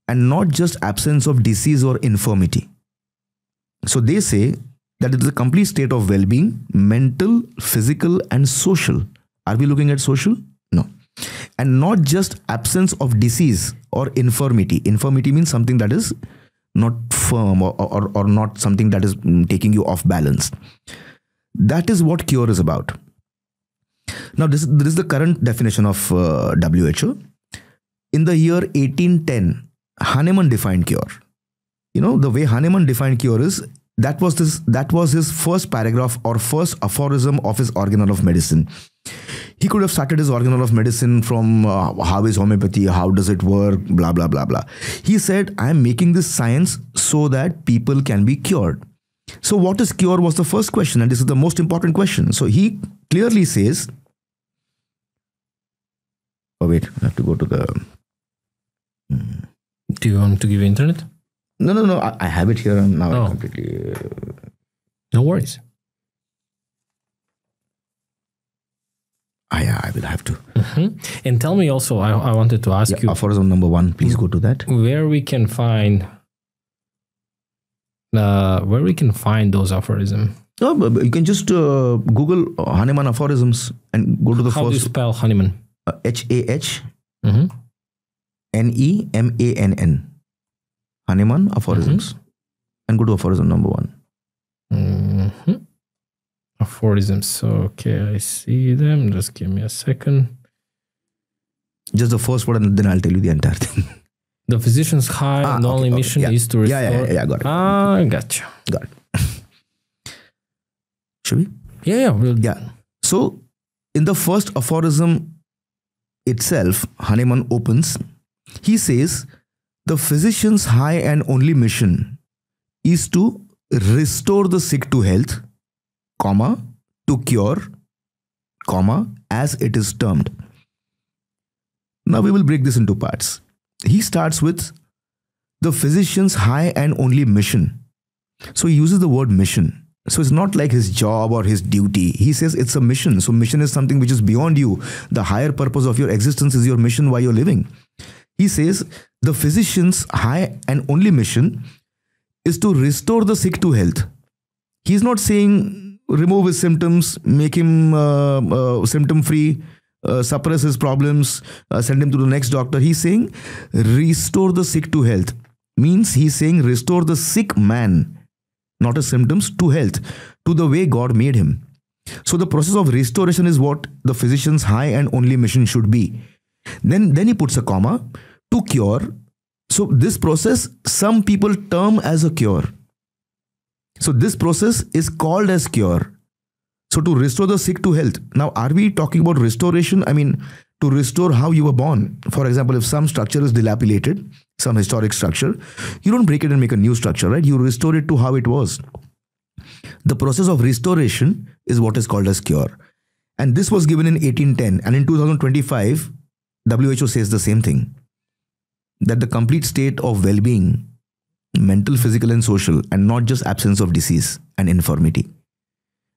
and not just absence of disease or infirmity. So they say that it is a complete state of well-being, mental, physical, and social. Are we looking at social? No. And not just absence of disease or infirmity. Infirmity means something that is not firm or not something that is taking you off balance. That is what cure is about. Now, this is the current definition of WHO. In the year 1810, Hahnemann defined cure. You know, the way Hahnemann defined cure is, that was his first paragraph or first aphorism of his organelle of medicine. He could have started his organelle of medicine from how is homeopathy, how does it work, blah, blah, blah, blah. He said, I am making this science so that people can be cured. So what is cure was the first question, and this is the most important question. So he clearly says, oh wait, I have to go to the... Do you want to give internet? No, I have it here and now I completely... No worries. Yeah, I will have to. And tell me also, I wanted to ask you... Aphorism number 1, please go to that. Where we can find... where we can find those aphorisms? Oh, you can just Google Hahnemann aphorisms and go to the first. How do you spell Hahnemann? Hahnemann. Hahnemann aphorisms. And go to aphorism number 1. Aphorisms. Okay, I see them. Just give me a second. Just the first word, and then I'll tell you the entire thing. The physician's high and only mission is to restore. Yeah, got it. Gotcha. Got it. Should we? Yeah. So, in the first aphorism itself, Hahnemann opens, he says, the physician's high and only mission is to restore the sick to health, comma, to cure, comma, as it is termed. Now we will break this into parts. He starts with the physician's high and only mission. So he uses the word mission. So it's not like his job or his duty. He says it's a mission. So mission is something which is beyond you. The higher purpose of your existence is your mission while you're living. He says the physician's high and only mission is to restore the sick to health. He's not saying remove his symptoms, make him symptom free, suppress his problems, send him to the next doctor. He's saying restore the sick to health. Means he's saying restore the sick man, not his symptoms, to health, to the way God made him. So the process of restoration is what the physician's high and only mission should be. Then he puts a comma, to cure. So this process, some people term as a cure. So this process is called as cure. So to restore the sick to health. Now, are we talking about restoration? I mean, to restore how you were born. For example, if some structure is dilapidated, some historic structure, you don't break it and make a new structure, right? You restore it to how it was. The process of restoration is what is called as cure. And this was given in 1810. And in 2025, WHO says the same thing. That the complete state of well-being, mental, physical, and social, and not just absence of disease and infirmity.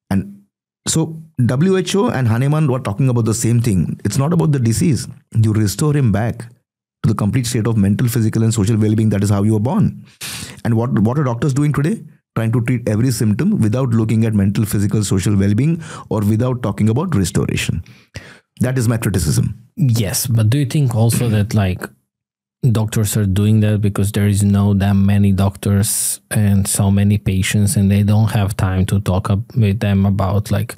And so WHO and Hahnemann were talking about the same thing. It's not about the disease. You restore him back to the complete state of mental, physical, and social well-being. That is how you were born. And what are doctors doing today? trying to treat every symptom without looking at mental, physical, social well-being, or without talking about restoration. That is my criticism. Yes, but do you think also that like doctors are doing that because there is no that many doctors and so many patients, and they don't have time to talk with them about like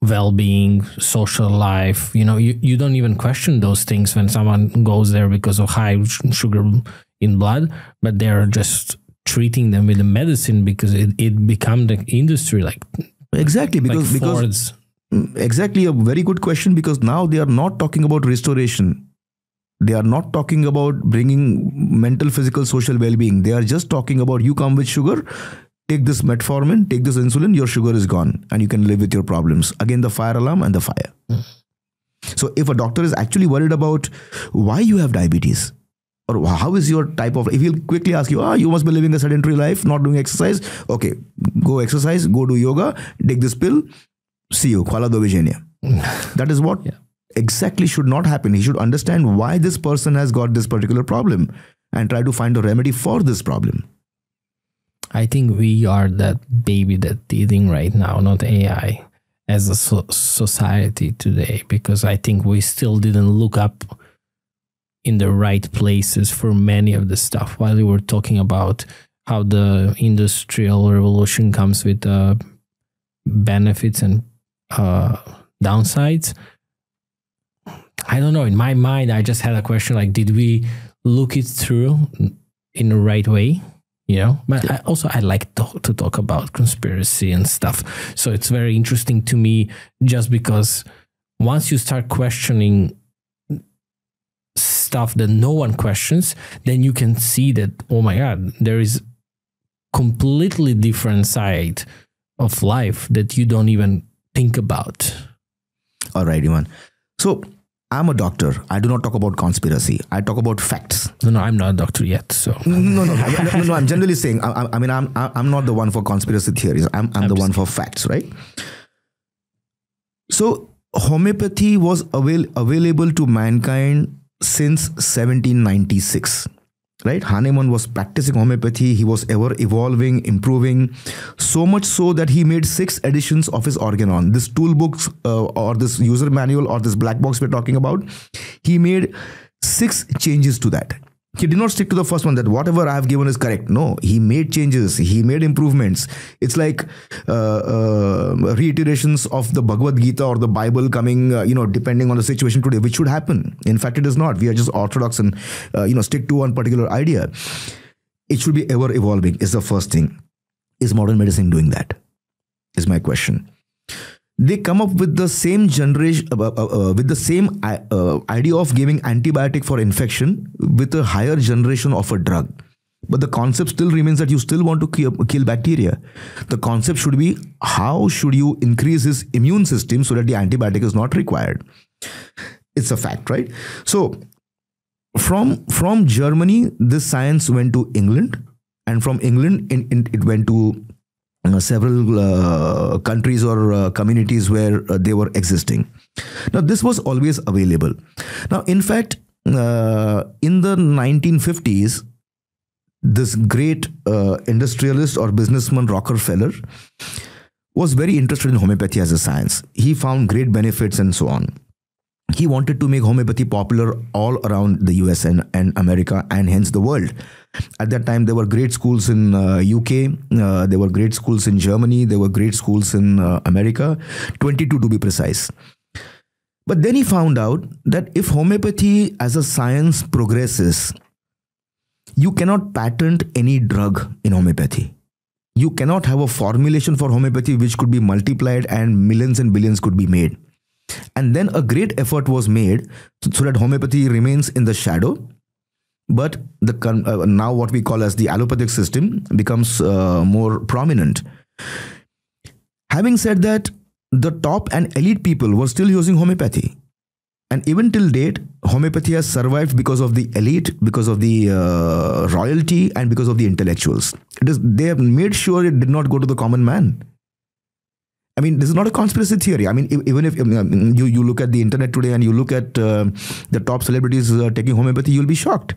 well-being, social life? You know, you don't even question those things when someone goes there because of high sugar in blood, but they're just treating them with the medicine because it become the industry like exactly because Ford's. Exactly, a very good question, because now they are not talking about restoration. They are not talking about bringing mental, physical, social well-being. They are just talking about, you come with sugar, take this metformin, take this insulin, your sugar is gone and you can live with your problems. Again, the fire alarm and the fire. So if a doctor is actually worried about why you have diabetes, or how is your type of, if he'll quickly ask you, you must be living a sedentary life, not doing exercise. Okay, go exercise, go do yoga, take this pill, see you, Khala Dovidzenia. That is what exactly should not happen. He should understand why this person has got this particular problem and try to find a remedy for this problem. I think we are that baby that's teething right now, not AI, as a society today, because I think we still didn't look up in the right places for many of the stuff. While we were talking about how the industrial revolution comes with benefits and downsides, I don't know. In my mind, I just had a question like, did we look it through in the right way? You know, but I like to talk about conspiracy and stuff. So it's very interesting to me, just because once you start questioning stuff that no one questions, then you can see that, oh my God, there is completely different side of life that you don't even think about. All right, Ivan. So I'm a doctor. I do not talk about conspiracy. I talk about facts. No, I'm not a doctor yet. So no. I'm generally saying. I'm not the one for conspiracy theories. I'm the one for facts, right? So homeopathy was available to mankind since 1796. Right? Hahnemann was practicing homeopathy. He was ever evolving, improving, so much so that he made 6 editions of his organon. This toolbook or this user manual or this black box we're talking about, he made 6 changes to that. He did not stick to the first one, that whatever I have given is correct. No, he made changes. He made improvements. It's like reiterations of the Bhagavad Gita or the Bible coming, depending on the situation today, which should happen. In fact, it is not. We are just orthodox and, stick to one particular idea. It should be ever evolving is the first thing. Is modern medicine doing that? Is my question. They come up with the same generation, with the same idea of giving antibiotic for infection with a higher generation of a drug. But the concept still remains that you still want to kill bacteria. The concept should be, how should you increase his immune system so that the antibiotic is not required? It's a fact, right? So from Germany, this science went to England, and from England, it went to several countries or communities where they were existing. Now, this was always available. Now, in fact, in the 1950s, this great industrialist or businessman Rockefeller was very interested in homeopathy as a science. He found great benefits and so on. He wanted to make homeopathy popular all around the US and America and hence the world. At that time, there were great schools in UK, there were great schools in Germany, there were great schools in America, 22 to be precise. But then he found out that if homeopathy as a science progresses, you cannot patent any drug in homeopathy. You cannot have a formulation for homeopathy which could be multiplied and millions and billions could be made. And then a great effort was made so that homeopathy remains in the shadow, but now what we call as the allopathic system becomes more prominent. Having said that, the top and elite people were still using homeopathy. And even till date, homeopathy has survived because of the elite, because of the royalty, and because of the intellectuals. They have made sure it did not go to the common man. I mean, this is not a conspiracy theory. I mean, even if you look at the internet today and you look at the top celebrities taking homeopathy, you'll be shocked.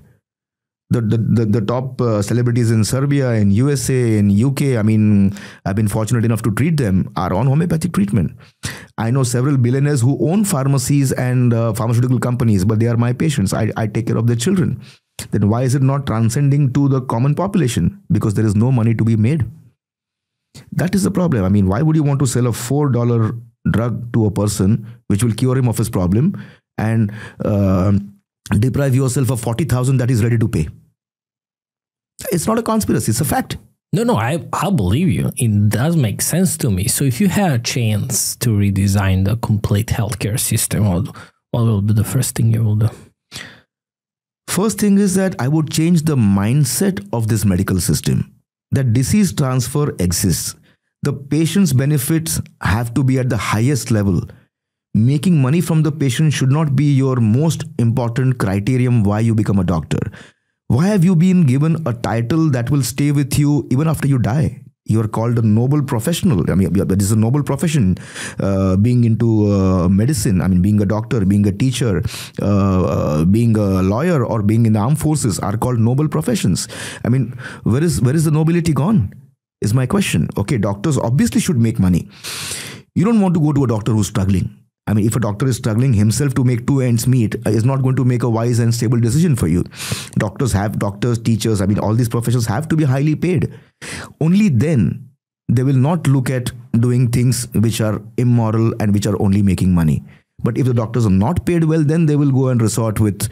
the top celebrities in Serbia, in USA, in UK, I mean, I've been fortunate enough to treat them, are on homeopathic treatment. I know several billionaires who own pharmacies and pharmaceutical companies, but they are my patients. I take care of their children. Then why is it not transcending to the common population? Because there is no money to be made. That is the problem. I mean, why would you want to sell a $4 drug to a person which will cure him of his problem and deprive yourself of $40,000 that he's ready to pay? It's not a conspiracy, it's a fact. No, I believe you. It does make sense to me. So if you had a chance to redesign the complete healthcare system, what will be the first thing you will do? First thing is that I would change the mindset of this medical system. That disease transfer exists. The patient's benefits have to be at the highest level. Making money from the patient should not be your most important criterion why you become a doctor. Why have you been given a title that will stay with you even after you die? You are called a noble professional. I mean, this is a noble profession. Being into medicine, I mean, being a doctor, being a teacher, being a lawyer, or being in the armed forces are called noble professions. I mean, where is the nobility gone? Is my question. Okay, doctors obviously should make money. You don't want to go to a doctor who's struggling. I mean, if a doctor is struggling himself to make 2 ends meet, is not going to make a wise and stable decision for you. Doctors, teachers, I mean, all these professions have to be highly paid. Only then they will not look at doing things which are immoral and which are only making money. But if the doctors are not paid well, then they will go and resort with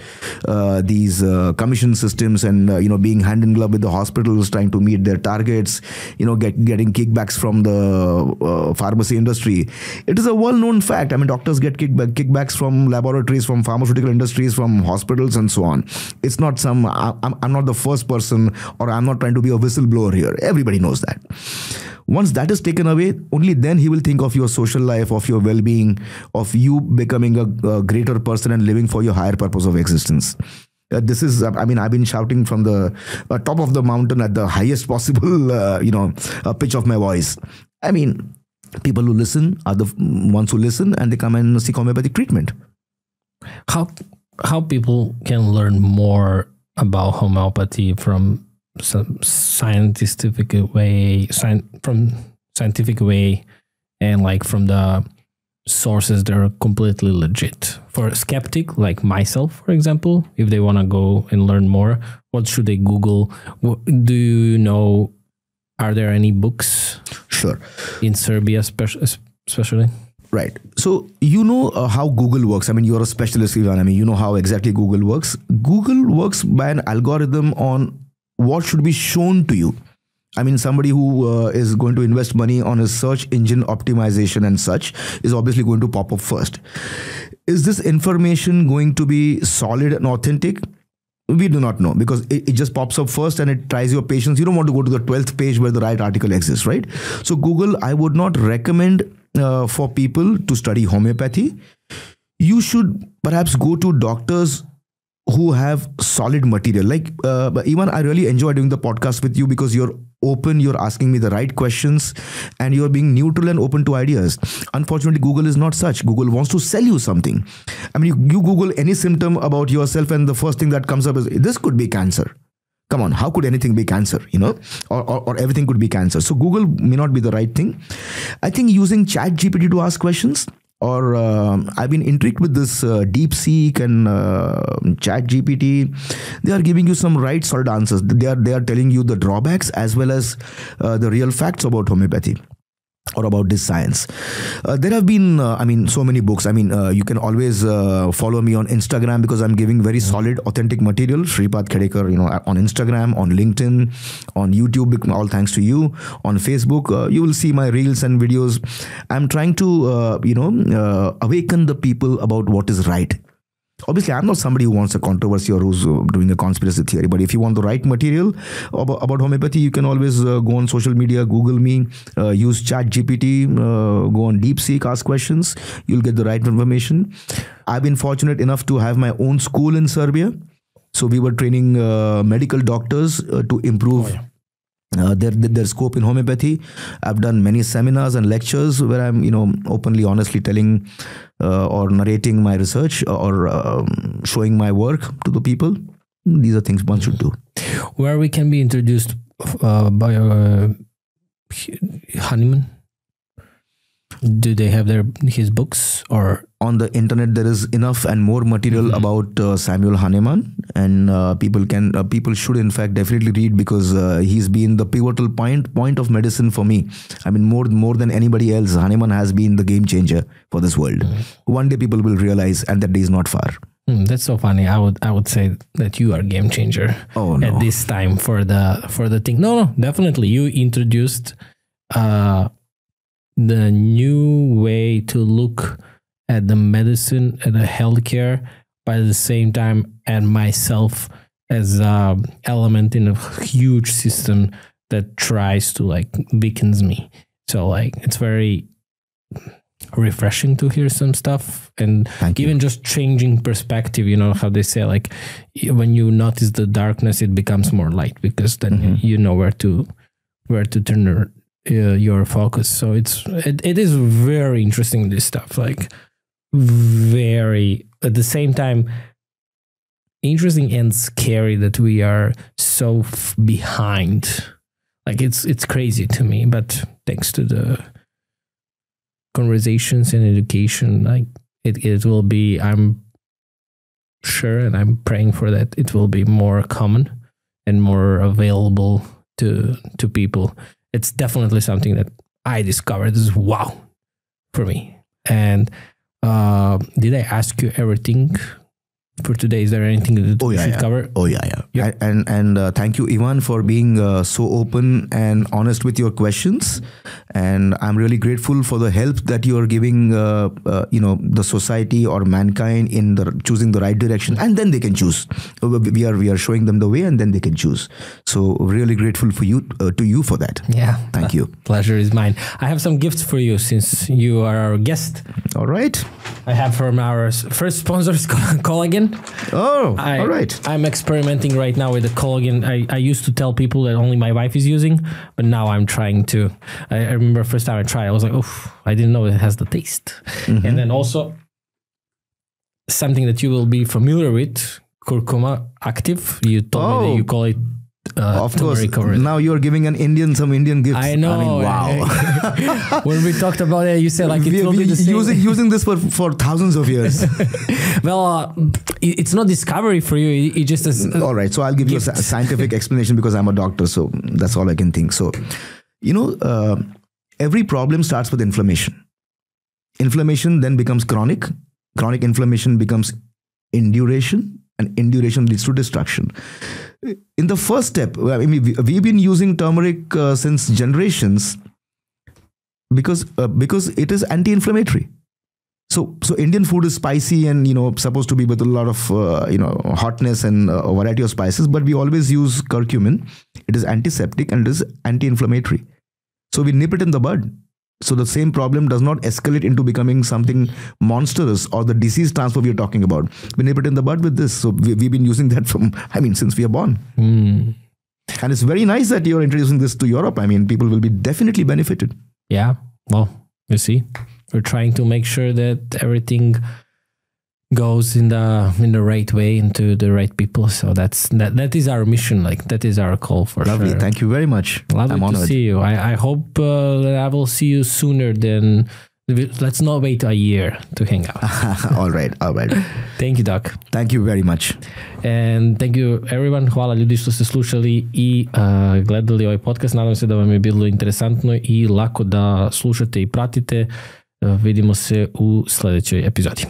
these commission systems and, being hand in glove with the hospitals, trying to meet their targets, getting kickbacks from the pharmacy industry. It is a well-known fact. I mean, doctors get kickbacks from laboratories, from pharmaceutical industries, from hospitals and so on. It's not I'm not the first person, or I'm not trying to be a whistleblower here. Everybody knows that. Once that is taken away, only then he will think of your social life, of your well-being, of you becoming a greater person and living for your higher purpose of existence. This is, I mean, I've been shouting from the top of the mountain at the highest possible, pitch of my voice. I mean, people who listen are the ones who listen, and they come and seek homeopathic treatment. How people can learn more about homeopathy from some scientific way, and like from the sources that are completely legit. For a skeptic like myself, for example, if they want to go and learn more, what should they Google? Do you know, are there any books? Sure. In Serbia especially? Right. So you know how Google works. I mean, you're a specialist, Ivan. I mean, you know how exactly Google works. Google works by an algorithm on what should be shown to you. I mean, somebody who is going to invest money on a search engine optimization and such is obviously going to pop up first. Is this information going to be solid and authentic? We do not know, because it just pops up first and it tries your patience. You don't want to go to the 12th page where the right article exists, right? So Google, I would not recommend for people to study homeopathy. You should perhaps go to doctors who have solid material. Like even I really enjoy doing the podcast with you because you're open, you're asking me the right questions, and you're being neutral and open to ideas. Unfortunately, Google is not such. Google wants to sell you something. I mean, you Google any symptom about yourself and the first thing that comes up is, this could be cancer. Come on, how could anything be cancer, or everything could be cancer? So Google may not be the right thing. I think using ChatGPT to ask questions, or I've been intrigued with this DeepSeek and ChatGPT. They are giving you some right solid answers. They are telling you the drawbacks as well as the real facts about homeopathy or about this science. There have been, so many books. I mean, you can always follow me on Instagram because I'm giving very solid, authentic material. Shreepad Khedekar, on Instagram, on LinkedIn, on YouTube, all thanks to you. On Facebook, you will see my reels and videos. I'm trying to, awaken the people about what is right. Obviously, I'm not somebody who wants a controversy or who's doing a conspiracy theory. But if you want the right material about homeopathy, you can always go on social media, Google me, use ChatGPT, go on DeepSeek, ask questions. You'll get the right information. I've been fortunate enough to have my own school in Serbia. So we were training medical doctors to improve their scope in homeopathy. I've done many seminars and lectures where I'm, openly, honestly telling or narrating my research or showing my work to the people. these are things one should do. Where we can be introduced by Hahnemann? Do they have his books, or on the internet there is enough and more material about Samuel Hahnemann, and people should in fact definitely read, because he's been the pivotal point of medicine for me. I mean, more than anybody else, Hahnemann has been the game changer for this world. One day people will realize, and that day is not far. That's so funny. I would say that you are game changer at this time for the thing. No, definitely you introduced the new way to look at the medicine and the healthcare, but at the same time add myself as an element in a huge system that tries to like weakens me. So like it's very refreshing to hear some stuff, and even just changing perspective. You know how they say, like, when you notice the darkness, it becomes more light, because then you know where to turn your focus. So it is very interesting, this stuff, like very at the same time interesting and scary that we are so behind. Like it's crazy to me, but thanks to the conversations and education, like it will be, I'm sure, and I'm praying for that, it will be more common and more available to people. It's definitely something that I discovered. This is wow for me. And did I ask you everything for today? Is there anything that we should cover? Oh yeah. And thank you, Ivan, for being so open and honest with your questions. And I'm really grateful for the help that you are giving, the society or mankind in choosing the right direction, and then they can choose. We are showing them the way, and then they can choose. So really grateful for you to you for that. Yeah, thank you. Pleasure is mine. I have some gifts for you since you are our guest. All right. I have from our first sponsors, Collagen. Oh, all right. I'm experimenting right now with the collagen. I used to tell people that only my wife is using, but now I'm trying to. I remember first time I tried, I was like, oh, I didn't know it has the taste. And then also something that you will be familiar with, curcuma active. You told me that you call it of course. Now you're giving some Indian gifts. I know. I mean, wow. When we talked about it, you said like it will be the same. Using this for thousands of years. Well, it's not discovery for you. It just is. All right. So I'll give you a scientific explanation, because I'm a doctor. So that's all I can think. So, every problem starts with inflammation. Inflammation then becomes chronic. Chronic inflammation becomes induration, and induration leads to destruction. In the first step, I mean, we've been using turmeric since generations because it is anti-inflammatory. So Indian food is spicy and supposed to be with a lot of hotness and a variety of spices, but we always use curcumin. It is antiseptic and it is anti-inflammatory. So we nip it in the bud. So the same problem does not escalate into becoming something monstrous, or the disease transfer we are talking about. We nip it in the bud with this. So we've been using that since we are born. And it's very nice that you're introducing this to Europe. I mean, people will be definitely benefited. Yeah. Well, you see, we're trying to make sure that everything goes in the right way into the right people. So that is our mission. Like that is our call for Lovely. Sure. Thank you very much. Lovely I'm honored to see you. I hope that I will see you sooner than. Let's not wait a year to hang out. All right. Thank you, Doc. Thank you very much. And thank you everyone. Hvala ljudi što ste slušali i gledali ovaj podcast. Nadam se da vam je bilo interesantno i lako da slušate i pratite. Vidimo se u sljedećoj epizodi.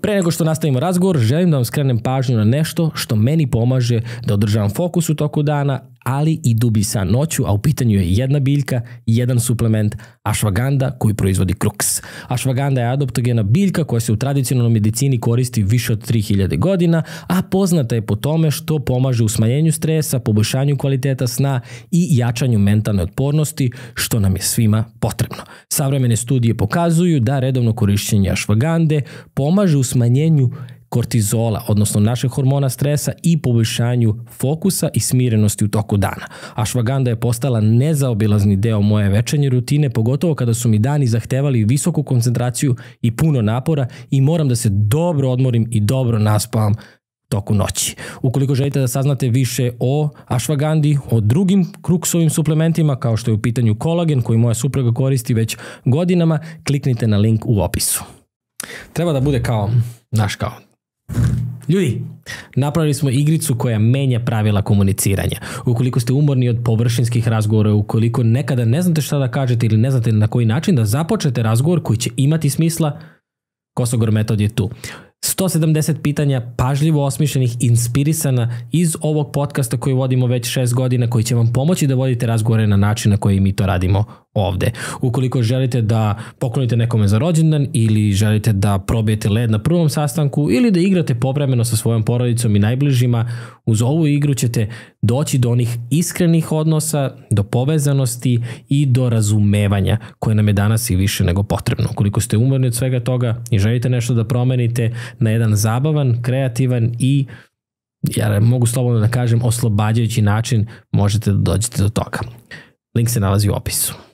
Pre nego što nastavimo razgovor, želim da vam skrenem pažnju na nešto što meni pomaže da održavam fokus u toku dana, ali i dublji san noću, a u pitanju je jedna biljka, jedan suplement, ashwagandha koji proizvodi Krux. Ashwagandha je adaptogena biljka koja se u tradicionalnoj medicini koristi više od 3000 godina, a poznata je po tome što pomaže u smanjenju stresa, poboljšanju kvaliteta sna i jačanju mentalne otpornosti, što nam je svima potrebno. Savremene studije pokazuju da redovno korišćenje ashwagandhe pomaže u smanjenju kortizola, odnosno našeg hormona stresa i poboljšanju fokusa i smirenosti u toku dana. Ashwagandha je postala nezaobilazni deo moje večernje rutine, pogotovo kada su mi dani zahtevali visoku koncentraciju i puno napora i moram da se dobro odmorim i dobro naspavam toku noći. Ukoliko želite da saznate više o ashwagandhi, o drugim kruksovim suplementima, kao što je u pitanju kolagen koji moja supruga koristi već godinama, kliknite na link u opisu. Treba da bude kao, ljudi, napravili smo igricu koja menja pravila komuniciranja. Ukoliko ste umorni od površinskih razgovora, ukoliko nekada ne znate šta da kažete ili ne znate na koji način da započnete razgovor koji će imati smisla, Kosogor metod je tu. 170 pitanja pažljivo osmišljenih, inspirisana iz ovog podcasta koji vodimo već 6 godina, koji će vam pomoći da vodite razgovore na način na koji mi to radimo ovde. Ukoliko želite da poklonite nekome za rođendan ili želite da probijete led na prvom sastanku ili da igrate povremeno sa svojom porodicom i najbližima, uz ovu igru ćete doći do onih iskrenih odnosa, do povezanosti i do razumevanja koje nam je danas i više nego potrebno. Ukoliko ste umorni od svega toga i želite nešto da promenite na jedan zabavan, kreativan i, ja mogu slobodno da kažem, oslobađajući način, možete da dođete do toga. Link se nalazi u opisu.